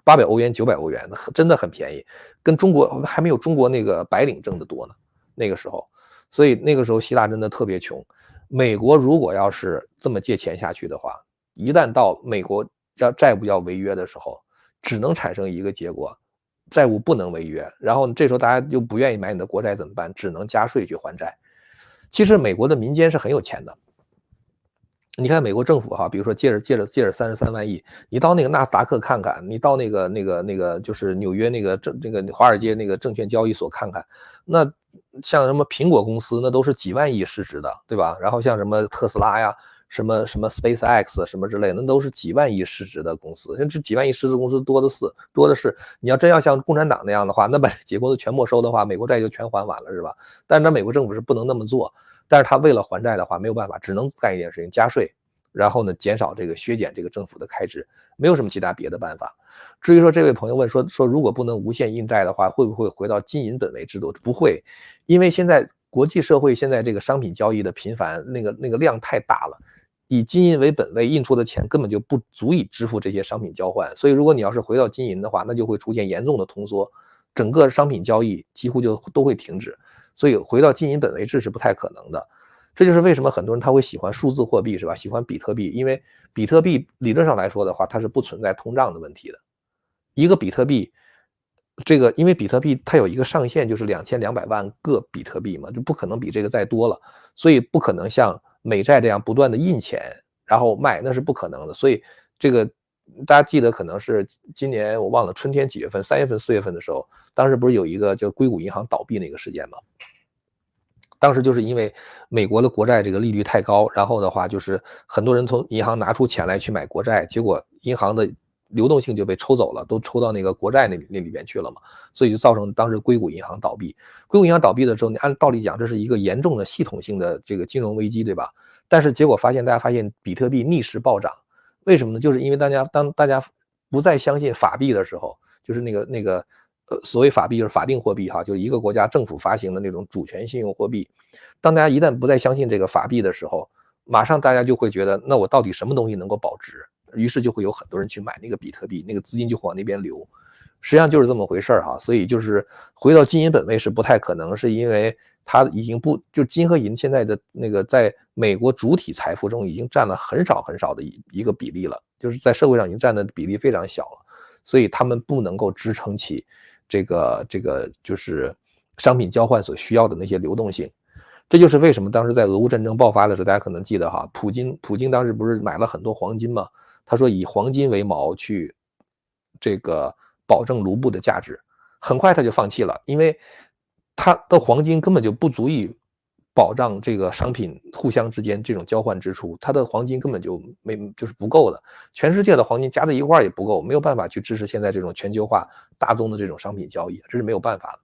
800欧元、900欧元，真的很便宜，跟中国还没有中国那个白领挣得多呢，那个时候。所以那个时候希腊真的特别穷。美国如果要是这么借钱下去的话，一旦到美国债务要违约的时候，只能产生一个结果，债务不能违约，然后这时候大家就不愿意买你的国债怎么办？只能加税去还债。其实美国的民间是很有钱的，你看美国政府哈，比如说借着33万亿，你到那个纳斯达克看看，你到那个就是纽约那个华尔街那个证券交易所看看，那像什么苹果公司那都是几万亿市值的，对吧？然后像什么特斯拉呀，什么 SpaceX 什么之类的，那都是几万亿市值的公司，像这几万亿市值公司多的是。你要真要像共产党那样的话，那把这几个公司全没收的话，美国债就全还完了，是吧？但是美国政府是不能那么做。但是他为了还债的话，没有办法，只能干一件事情，加税，然后呢，削减这个政府的开支，没有什么其他别的办法。至于说这位朋友问说如果不能无限印债的话，会不会回到金银本位制度？不会，因为现在国际社会现在这个商品交易的频繁，那个量太大了，以金银为本位印出的钱根本就不足以支付这些商品交换，所以如果你要是回到金银的话，那就会出现严重的通缩，整个商品交易几乎就都会停止。所以回到金银本位制是不太可能的。这就是为什么很多人他会喜欢数字货币，是吧？喜欢比特币，因为比特币理论上来说的话，它是不存在通胀的问题的。一个比特币，因为比特币它有一个上限，就是2200万个比特币嘛，就不可能比这个再多了，所以不可能像美债这样不断的印钱然后卖，那是不可能的。所以这个大家记得可能是今年我忘了春天几月份，3月份、4月份的时候，当时不是有一个叫硅谷银行倒闭那个事件吗？当时就是因为美国的国债这个利率太高，然后的话就是很多人从银行拿出钱来去买国债，结果银行的流动性就被抽走了，都抽到那个国债那里边去了嘛，所以就造成当时硅谷银行倒闭。硅谷银行倒闭的时候，你按道理讲这是一个严重的系统性的这个金融危机，对吧？但是结果大家发现比特币逆势暴涨，为什么呢？就是因为当大家不再相信法币的时候，就是所谓法币就是法定货币哈，就是一个国家政府发行的那种主权信用货币。当大家一旦不再相信这个法币的时候，马上大家就会觉得，那我到底什么东西能够保值？于是就会有很多人去买那个比特币，那个资金就往那边流。实际上就是这么回事哈，所以就是回到金银本位是不太可能，是因为它已经不就金和银现在的那个在美国主体财富中已经占了很少很少的一个比例了，就是在社会上已经占的比例非常小了，所以他们不能够支撑起这个就是商品交换所需要的那些流动性。这就是为什么当时在俄乌战争爆发的时候，大家可能记得哈，普京当时不是买了很多黄金吗？他说以黄金为锚去这个保证卢布的价值，很快他就放弃了，因为他的黄金根本就不足以保障这个商品互相之间这种交换支出，他的黄金根本就是不够的，全世界的黄金加在一块儿也不够，没有办法去支持现在这种全球化大宗的这种商品交易，这是没有办法的。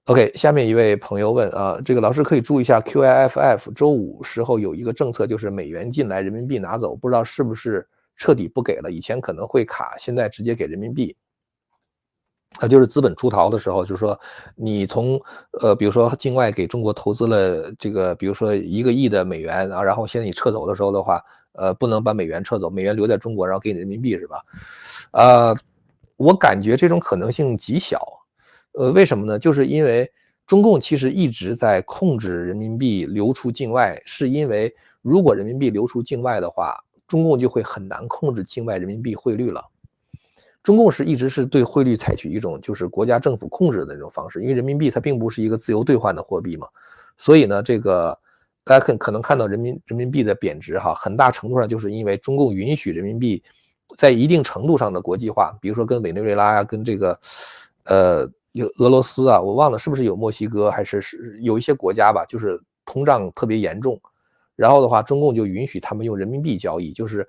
OK，下面一位朋友问啊，这个老师可以注意一下 QIFF 周五时候有一个政策，就是美元进来，人民币拿走，不知道是不是彻底不给了？以前可能会卡，现在直接给人民币。就是资本出逃的时候，就是说你从比如说境外给中国投资了这个，比如说1个亿的美元啊，然后现在你撤走的时候的话，不能把美元撤走，美元留在中国，然后给你人民币是吧？我感觉这种可能性极小。为什么呢？就是因为中共其实一直在控制人民币流出境外，是因为如果人民币流出境外的话，中共就会很难控制境外人民币汇率了。中共一直是对汇率采取一种就是国家政府控制的那种方式，因为人民币它并不是一个自由兑换的货币嘛，所以呢，这个大家可能看到人民币的贬值哈，很大程度上就是因为中共允许人民币在一定程度上的国际化，比如说跟委内瑞拉呀，跟这个有俄罗斯啊，我忘了是不是有墨西哥，还是有一些国家吧，就是通胀特别严重，然后的话，中共就允许他们用人民币交易，就是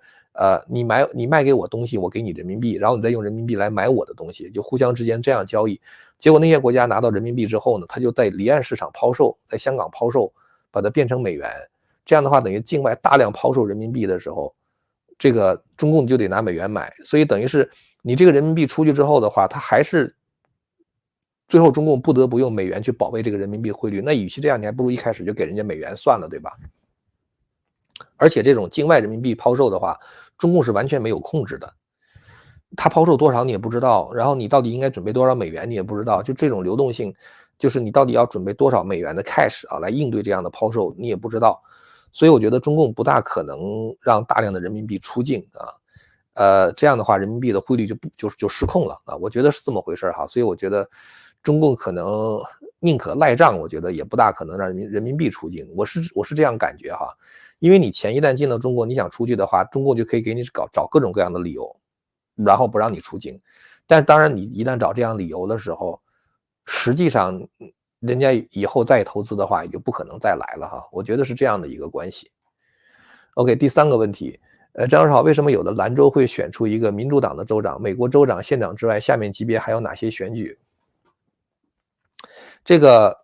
你卖给我东西，我给你人民币，然后你再用人民币来买我的东西，就互相之间这样交易。结果那些国家拿到人民币之后呢，他就在离岸市场抛售，在香港抛售，把它变成美元。这样的话，等于境外大量抛售人民币的时候，这个中共就得拿美元买，所以等于是你这个人民币出去之后的话，它还是最后中共不得不用美元去保卫这个人民币汇率。那与其这样，你还不如一开始就给人家美元算了，对吧？而且这种境外人民币抛售的话，中共是完全没有控制的。它抛售多少你也不知道，然后你到底应该准备多少美元你也不知道，就这种流动性，就是你到底要准备多少美元的 cash 啊来应对这样的抛售，你也不知道。所以我觉得中共不大可能让大量的人民币出境啊，这样的话人民币的汇率就失控了啊，我觉得是这么回事哈。所以我觉得中共可能宁可赖账，我觉得也不大可能让人民币出境，我是这样感觉哈。因为你钱一旦进到中国，你想出去的话，中共就可以给你找各种各样的理由，然后不让你出境。但当然你一旦找这样理由的时候，实际上人家以后再投资的话也就不可能再来了哈，我觉得是这样的一个关系。OK，第三个问题，张老师好，为什么有的兰州会选出一个民主党的州长？美国州长、县长之外，下面级别还有哪些选举？这个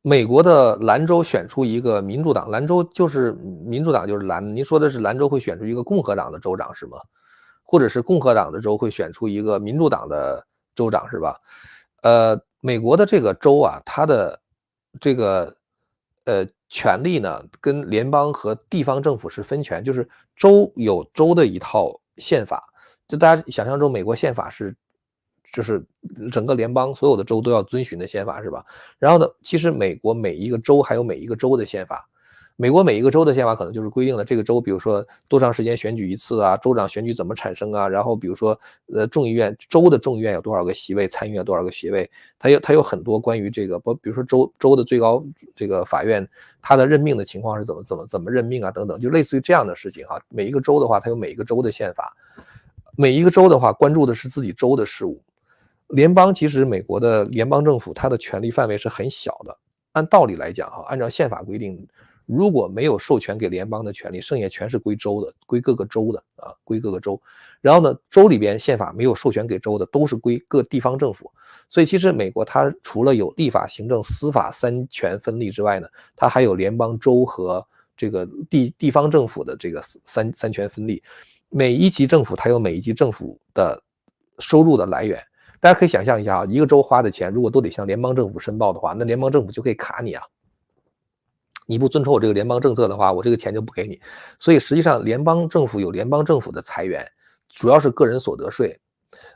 美国的兰州选出一个民主党，兰州就是民主党就是蓝，您说的是兰州会选出一个共和党的州长是吗？或者是共和党的州会选出一个民主党的州长是吧？美国的这个州啊，它的这个权力呢，跟联邦和地方政府是分权，就是州有州的一套宪法，就大家想象中美国宪法是，就是整个联邦所有的州都要遵循的宪法是吧？然后呢，其实美国每一个州还有每一个州的宪法，美国每一个州的宪法可能就是规定了这个州，比如说多长时间选举一次啊，州长选举怎么产生啊，然后比如说众议院州的众议院有多少个席位，参议院有多少个席位，它有很多关于这个，比如说州的最高这个法院，它的任命的情况是怎么任命啊等等，就类似于这样的事情哈。每一个州的话，它有每一个州的宪法，每一个州的话关注的是自己州的事务。联邦其实美国的联邦政府它的权力范围是很小的，按道理来讲哈，按照宪法规定，如果没有授权给联邦的权利，剩下全是归州的，归各个州的啊，归各个州。然后呢，州里边宪法没有授权给州的，都是归各地方政府。所以其实美国它除了有立法、行政、司法三权分立之外呢，它还有联邦、州和这个地方政府的这个三权分立。每一级政府它有每一级政府的收入的来源。大家可以想象一下啊，一个州花的钱如果都得向联邦政府申报的话，那联邦政府就可以卡你啊。你不遵守我这个联邦政策的话，我这个钱就不给你。所以实际上联邦政府有联邦政府的财源，主要是个人所得税。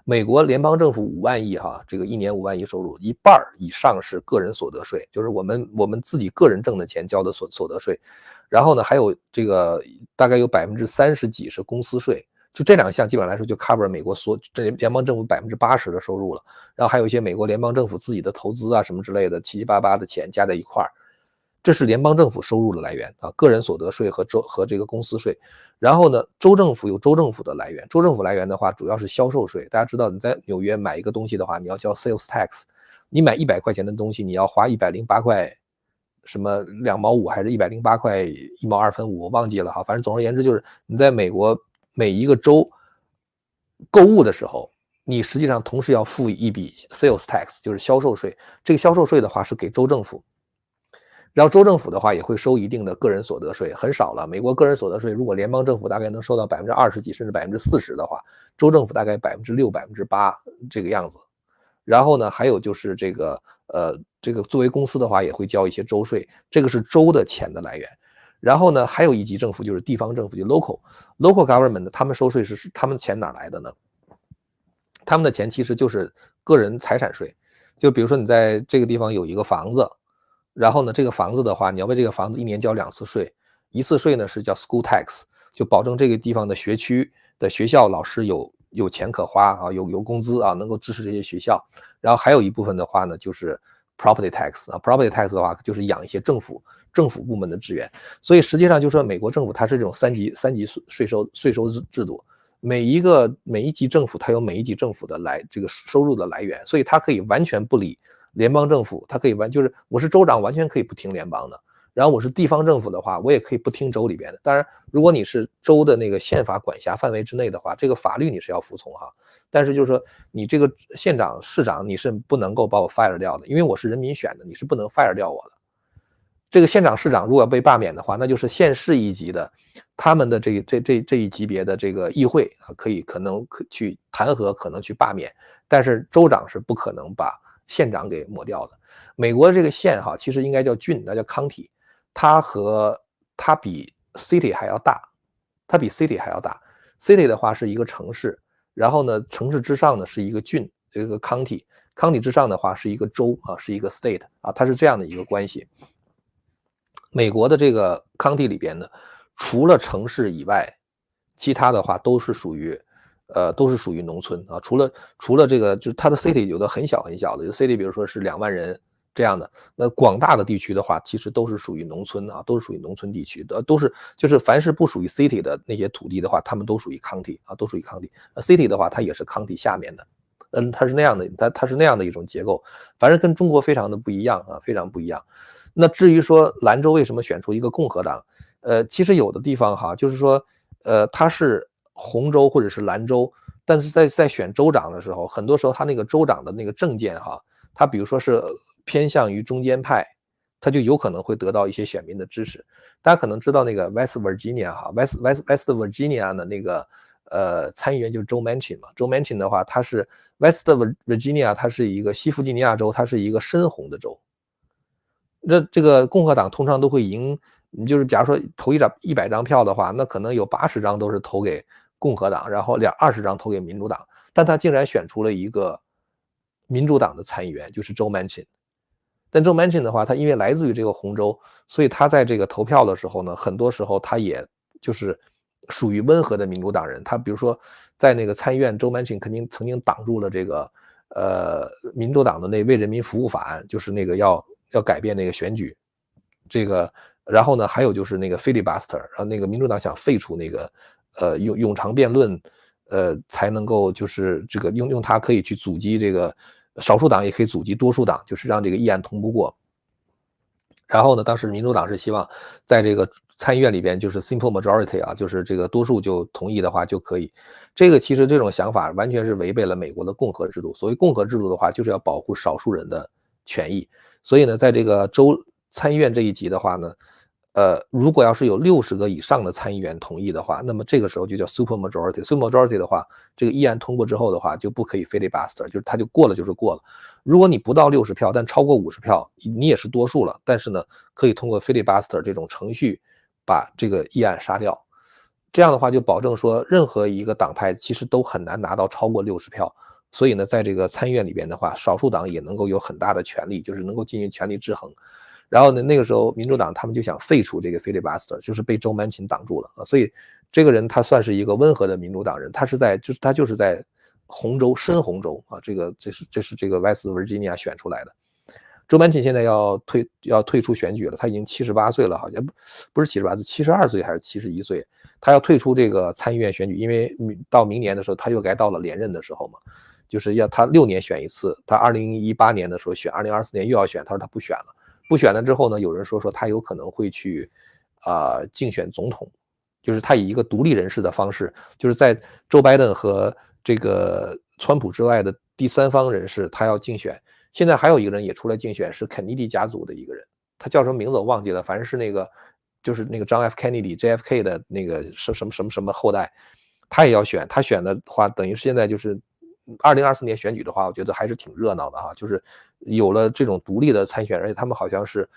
美国联邦政府5万亿哈，这个一年5万亿收入，一半以上是个人所得税，就是我们自己个人挣的钱交的所得税。然后呢，还有这个大概有30%几是公司税。就这两项基本上来说就 cover 美国这联邦政府80%的收入了，然后还有一些美国联邦政府自己的投资啊什么之类的七七八八的钱加在一块儿，这是联邦政府收入的来源啊，个人所得税和这个公司税。然后呢，州政府有州政府的来源，州政府来源的话主要是销售税。大家知道你在纽约买一个东西的话，你要交 sales tax， 你买100块钱的东西，你要花108块。什么2毛5还是108块1毛2分5，我忘记了哈。反正总而言之就是你在美国每一个州购物的时候，你实际上同时要付一笔 sales tax， 就是销售税。这个销售税的话是给州政府，然后州政府的话也会收一定的个人所得税，很少了。美国个人所得税如果联邦政府大概能收到20%几甚至40%的话，州政府大概6%、8%这个样子。然后呢，还有就是这个作为公司的话也会交一些州税，这个是州的钱的来源。然后呢，还有一级政府就是地方政府，就 local government， 他们收税是他们钱哪来的呢？他们的钱其实就是个人财产税。就比如说你在这个地方有一个房子，然后呢，这个房子的话，你要为这个房子一年交2次税，一次税呢是叫 school tax， 就保证这个地方的学区的学校老师有钱可花啊，有工资啊，能够支持这些学校。然后还有一部分的话呢，就是 property tax 啊 ，property tax 的话就是养一些政府部门的职员。所以实际上就是说，美国政府它是这种三级税收制度。每一级政府它有每一级政府的这个收入的来源，所以它可以完全不理联邦政府，它可以就是我是州长完全可以不听联邦的，然后我是地方政府的话，我也可以不听州里边的。当然，如果你是州的那个宪法管辖范围之内的话，这个法律你是要服从哈。但是就是说你这个县长、市长你是不能够把我 fire 掉的，因为我是人民选的，你是不能 fire 掉我的。这个县长、市长如果要被罢免的话，那就是县市一级的，他们的这一级别的这个议会可能去弹劾，可能去罢免，但是州长是不可能把县长给抹掉的。美国这个县哈，其实应该叫郡，那叫 county， 它比 city 还要大，它比 city 还要大。city 的话是一个城市，然后呢，城市之上呢是一个郡，这个 county 之上的话是一个州啊，是一个 state 啊，它是这样的一个关系。美国的这个 county 里边呢，除了城市以外，其他的话都是属于农村啊。除了这个，就是它的 city 有的很小很小的，有 city 比如说是2万人这样的。那广大的地区的话，其实都是属于农村啊，都是属于农村地区的，都是就是凡是不属于 city 的那些土地的话，他们都属于 county 啊，都属于 county。city 的话，它也是 county 下面的。它是那样的，它是那样的一种结构，反正跟中国非常的不一样啊，非常不一样。那至于说兰州为什么选出一个共和党，其实有的地方哈，就是说，它是红州或者是兰州，但是在选州长的时候，很多时候他那个州长的那个政见哈，他比如说是偏向于中间派，他就有可能会得到一些选民的支持。大家可能知道那个 West Virginia 哈，West Virginia 的那个参议员就是 Joe Manchin 嘛，Joe Manchin 的话，他是 West Virginia， 它是一个西弗吉尼亚州，它是一个深红的州。这个共和党通常都会赢，你就是假如说投100张票的话，那可能有80张都是投给共和党，然后20张投给民主党，但他竟然选出了一个民主党的参议员，就是 Joe Manchin。但 Joe Manchin 的话，他因为来自于这个红州，所以他在这个投票的时候呢，很多时候他也就是属于温和的民主党人。他比如说在那个参议院，Joe Manchin 肯定曾经挡住了这个民主党的那为人民服务法案，就是那个要改变那个选举，这个，然后呢，还有就是那个 filibuster， 然后那个民主党想废除那个永长辩论，才能够就是这个用它可以去阻击这个少数党也可以阻击多数党，就是让这个议案通不过。然后呢，当时民主党是希望在这个参议院里边就是 simple majority 啊，就是这个多数就同意的话就可以。这个其实这种想法完全是违背了美国的共和制度。所谓共和制度的话，就是要保护少数人的权益。所以呢，在这个州参议院这一级的话呢，如果要是有60个以上的参议员同意的话，那么这个时候就叫 super majority。super majority 的话，这个议案通过之后的话，就不可以 filibuster， 就是它就过了就是过了。如果你不到60票，但超过50票，你也是多数了，但是呢，可以通过 filibuster 这种程序把这个议案杀掉。这样的话就保证说，任何一个党派其实都很难拿到超过60票。所以呢，在这个参议院里边的话，少数党也能够有很大的权利，就是能够进行权力制衡。然后呢，那个时候民主党他们就想废除这个 filibuster， 就是被Joe Manchin挡住了啊。所以这个人他算是一个温和的民主党人，他就是在红州深红州啊，这是这个 West Virginia 选出来的。Joe Manchin 现在要退出选举了，他已经78岁了，好像不是78岁，72岁还是71岁，他要退出这个参议院选举，因为到明年的时候他又该到了连任的时候嘛。就是要他6年选一次，他2018年的时候选，2024年又要选，他说他不选了。不选了之后呢，有人说他有可能会去竞选总统，就是他以一个独立人士的方式，就是在Joe Biden和这个川普之外的第三方人士，他要竞选。现在还有一个人也出来竞选，是肯尼迪家族的一个人，他叫什么名字我忘记了，反正是那个就是那个 John F. Kennedy JFK 的那个什么后代，他也要选。他选的话，等于现在就是2024年选举的话，我觉得还是挺热闹的哈，就是有了这种独立的参选人，而且他们好像是，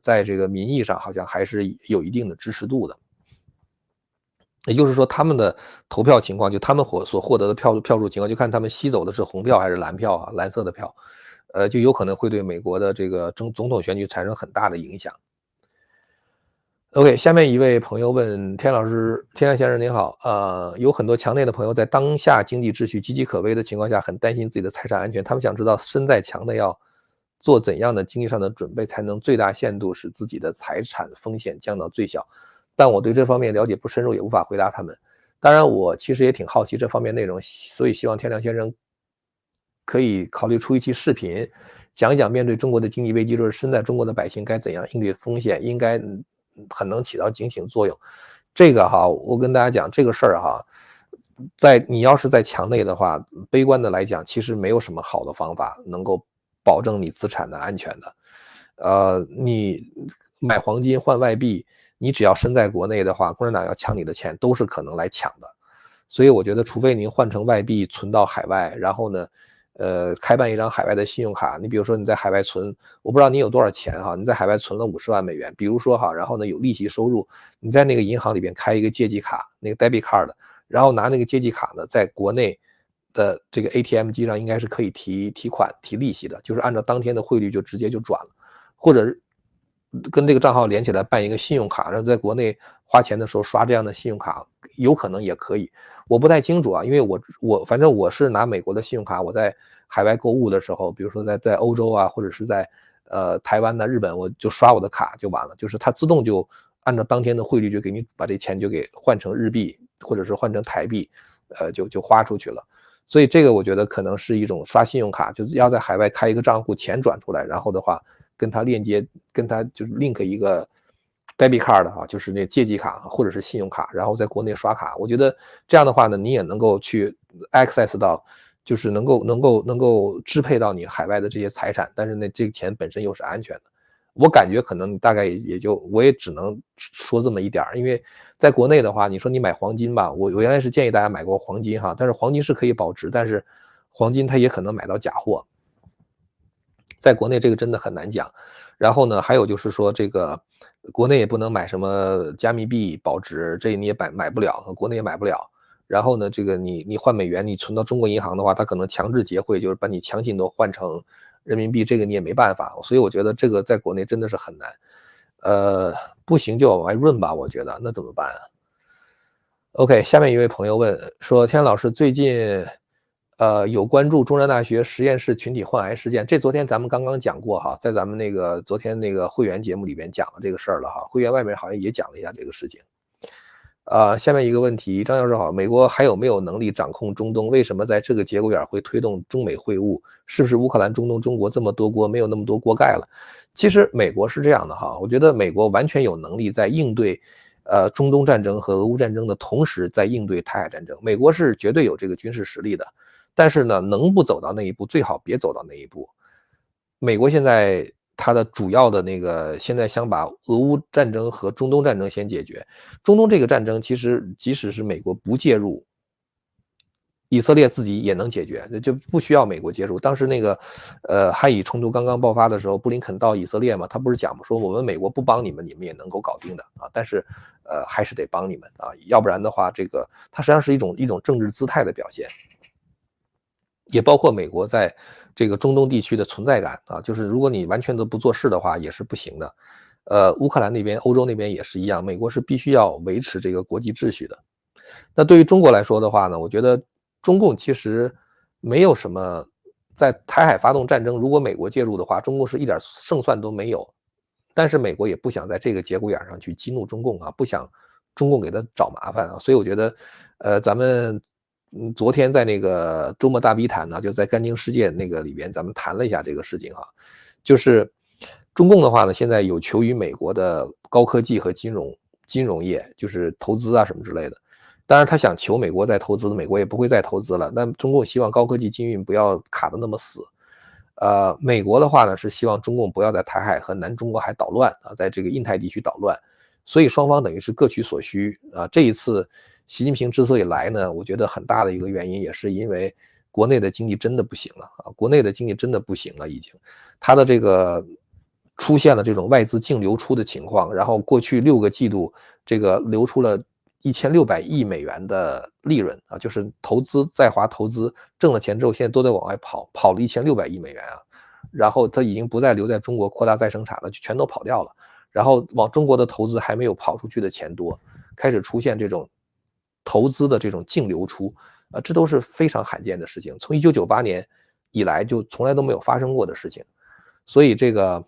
在这个民意上好像还是有一定的支持度的。也就是说，他们的投票情况，就他们所获得的票数情况，就看他们吸走的是红票还是蓝票啊，蓝色的票，就有可能会对美国的这个总统选举产生很大的影响。OK， 下面一位朋友问天老师，天亮先生您好，有很多墙内的朋友在当下经济秩序岌岌可危的情况下，很担心自己的财产安全，他们想知道身在墙内要做怎样的经济上的准备，才能最大限度使自己的财产风险降到最小。但我对这方面了解不深入，也无法回答他们。当然，我其实也挺好奇这方面内容，所以希望天亮先生可以考虑出一期视频，讲一讲面对中国的经济危机，就是身在中国的百姓该怎样应对风险，应该很能起到警醒作用。这个哈，我跟大家讲这个事儿哈，你要是在墙内的话，悲观的来讲，其实没有什么好的方法能够保证你资产的安全的。你买黄金换外币，你只要身在国内的话，共产党要抢你的钱都是可能来抢的。所以我觉得，除非您换成外币存到海外，然后呢，开办一张海外的信用卡。你比如说你在海外存，我不知道你有多少钱哈，你在海外存了50万美元，比如说哈，然后呢有利息收入，你在那个银行里边开一个借记卡，那个 debit card，然后拿那个借记卡呢，在国内的这个 ATM 机上应该是可以提款、提利息的，就是按照当天的汇率就直接就转了，或者跟这个账号连起来办一个信用卡，然后在国内花钱的时候刷这样的信用卡，有可能也可以。我不太清楚啊，因为反正我是拿美国的信用卡，我在海外购物的时候，比如说在欧洲啊，或者是在台湾的日本，我就刷我的卡就完了，就是它自动就按照当天的汇率就给你把这钱就给换成日币，或者是换成台币，就花出去了。所以这个我觉得可能是一种刷信用卡，就是要在海外开一个账户，钱转出来，然后的话跟它链接，跟它就是 link 一个 debit card 哈，就是那借记卡或者是信用卡，然后在国内刷卡。我觉得这样的话呢，你也能够去 access 到，就是能够支配到你海外的这些财产，但是呢，这个钱本身又是安全的。我感觉可能大概也就我也只能说这么一点因为在国内的话，你说你买黄金吧，我原来是建议大家买过黄金哈，但是黄金是可以保值，但是黄金它也可能买到假货，在国内这个真的很难讲。然后呢，还有就是说这个国内也不能买什么加密币保值，这你也买不了，国内也买不了。然后呢，这个你换美元，你存到中国银行的话，它可能强制结汇，就是把你强行都换成人民币，这个你也没办法。所以我觉得这个在国内真的是很难。不行就往外润吧，我觉得那怎么办啊？OK，下面一位朋友问说，天老师最近有关注中山大学实验室群体患癌事件，这昨天咱们刚刚讲过哈，在咱们那个昨天那个会员节目里边讲了这个事儿了哈，会员外面好像也讲了一下这个事情。下面一个问题，张教授好，美国还有没有能力掌控中东？为什么在这个节骨眼会推动中美会晤？是不是乌克兰、中东、中国这么多国没有那么多锅盖了？其实美国是这样的哈，我觉得美国完全有能力在应对中东战争和俄乌战争的同时，在应对台海战争。美国是绝对有这个军事实力的，但是呢，能不走到那一步，最好别走到那一步。美国现在它的主要的那个，现在想把俄乌战争和中东战争先解决。中东这个战争，其实即使是美国不介入，以色列自己也能解决，就不需要美国介入。当时那个，汉以冲突刚刚爆发的时候，布林肯到以色列嘛，他不是讲嘛，说我们美国不帮你们，你们也能够搞定的啊，但是，还是得帮你们啊，要不然的话，这个它实际上是一种政治姿态的表现，也包括美国在这个中东地区的存在感啊，就是如果你完全都不做事的话，也是不行的。乌克兰那边、欧洲那边也是一样，美国是必须要维持这个国际秩序的。那对于中国来说的话呢，我觉得中共其实没有什么在台海发动战争，如果美国介入的话，中共是一点胜算都没有。但是美国也不想在这个节骨眼上去激怒中共啊，不想中共给他找麻烦啊，所以我觉得，咱们昨天在那个周末大 V 谈呢，就在干净世界那个里边，咱们谈了一下这个事情哈，就是中共的话呢，现在有求于美国的高科技和金融业，就是投资啊什么之类的。当然，他想求美国再投资，美国也不会再投资了。那中共希望高科技禁运不要卡得那么死。美国的话呢是希望中共不要在台海和南中国海捣乱啊，在这个印太地区捣乱。所以双方等于是各取所需啊。这一次习近平之所以来呢，我觉得很大的一个原因也是因为国内的经济真的不行了啊，国内的经济真的不行了，已经，它的这个出现了这种外资净流出的情况，然后过去6个季度这个流出了1600亿美元的利润啊，就是在华投资挣了钱之后，现在都在往外跑了1600亿美元啊，然后它已经不再留在中国扩大再生产了，就全都跑掉了。然后往中国的投资还没有跑出去的钱多，开始出现这种投资的这种净流出，这都是非常罕见的事情，从1998年以来就从来都没有发生过的事情。所以这个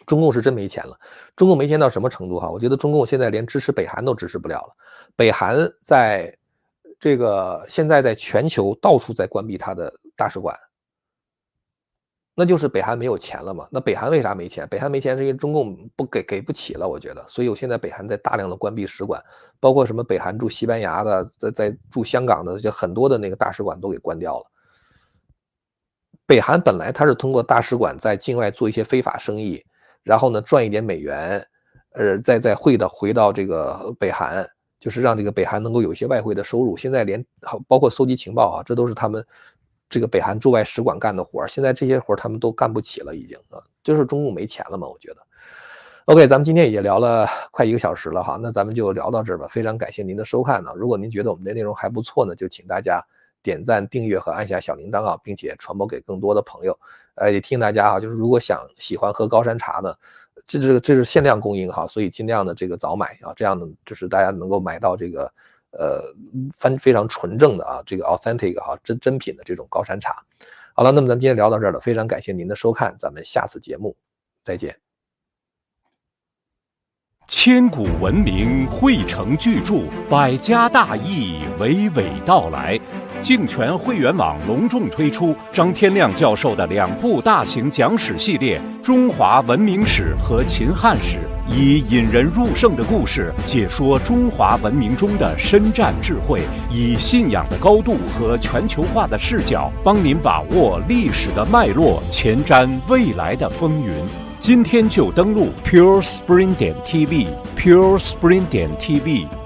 中共是真没钱了，中共没钱到什么程度哈？我觉得中共现在连支持北韩都支持不了了。北韩在这个现在在全球到处在关闭它的大使馆，那就是北韩没有钱了嘛。那北韩为啥没钱？北韩没钱是因为中共给不起了，我觉得。所以我现在北韩在大量的关闭使馆，包括什么北韩驻西班牙的，在驻香港的，就很多的那个大使馆都给关掉了。北韩本来它是通过大使馆在境外做一些非法生意，然后呢赚一点美元，再回到这个北韩，就是让这个北韩能够有一些外汇的收入。现在连包括搜集情报啊，这都是他们这个北韩驻外使馆干的活，现在这些活他们都干不起了，已经啊，就是中共没钱了嘛，我觉得。OK，咱们今天也聊了快1个小时了哈，那咱们就聊到这儿吧。非常感谢您的收看呢。如果您觉得我们的内容还不错呢，就请大家点赞、订阅和按下小铃铛啊，并且传播给更多的朋友。也提醒大家啊，就是如果喜欢喝高山茶呢，这是限量供应哈，所以尽量的这个早买啊，这样呢就是大家能够买到这个非常纯正的啊，这个 authentic 哈真品的这种高山茶。好了，那么咱们今天聊到这儿了，非常感谢您的收看，咱们下次节目再见。千古文明汇成巨著，百家大义娓娓道来。竞权会员网隆重推出张天亮教授的2部大型讲史系列《中华文明史》和《秦汉史》，以引人入胜的故事解说中华文明中的深战智慧，以信仰的高度和全球化的视角，帮您把握历史的脉络，前瞻未来的风云。今天就登录 purespring.tv，purespring.tv。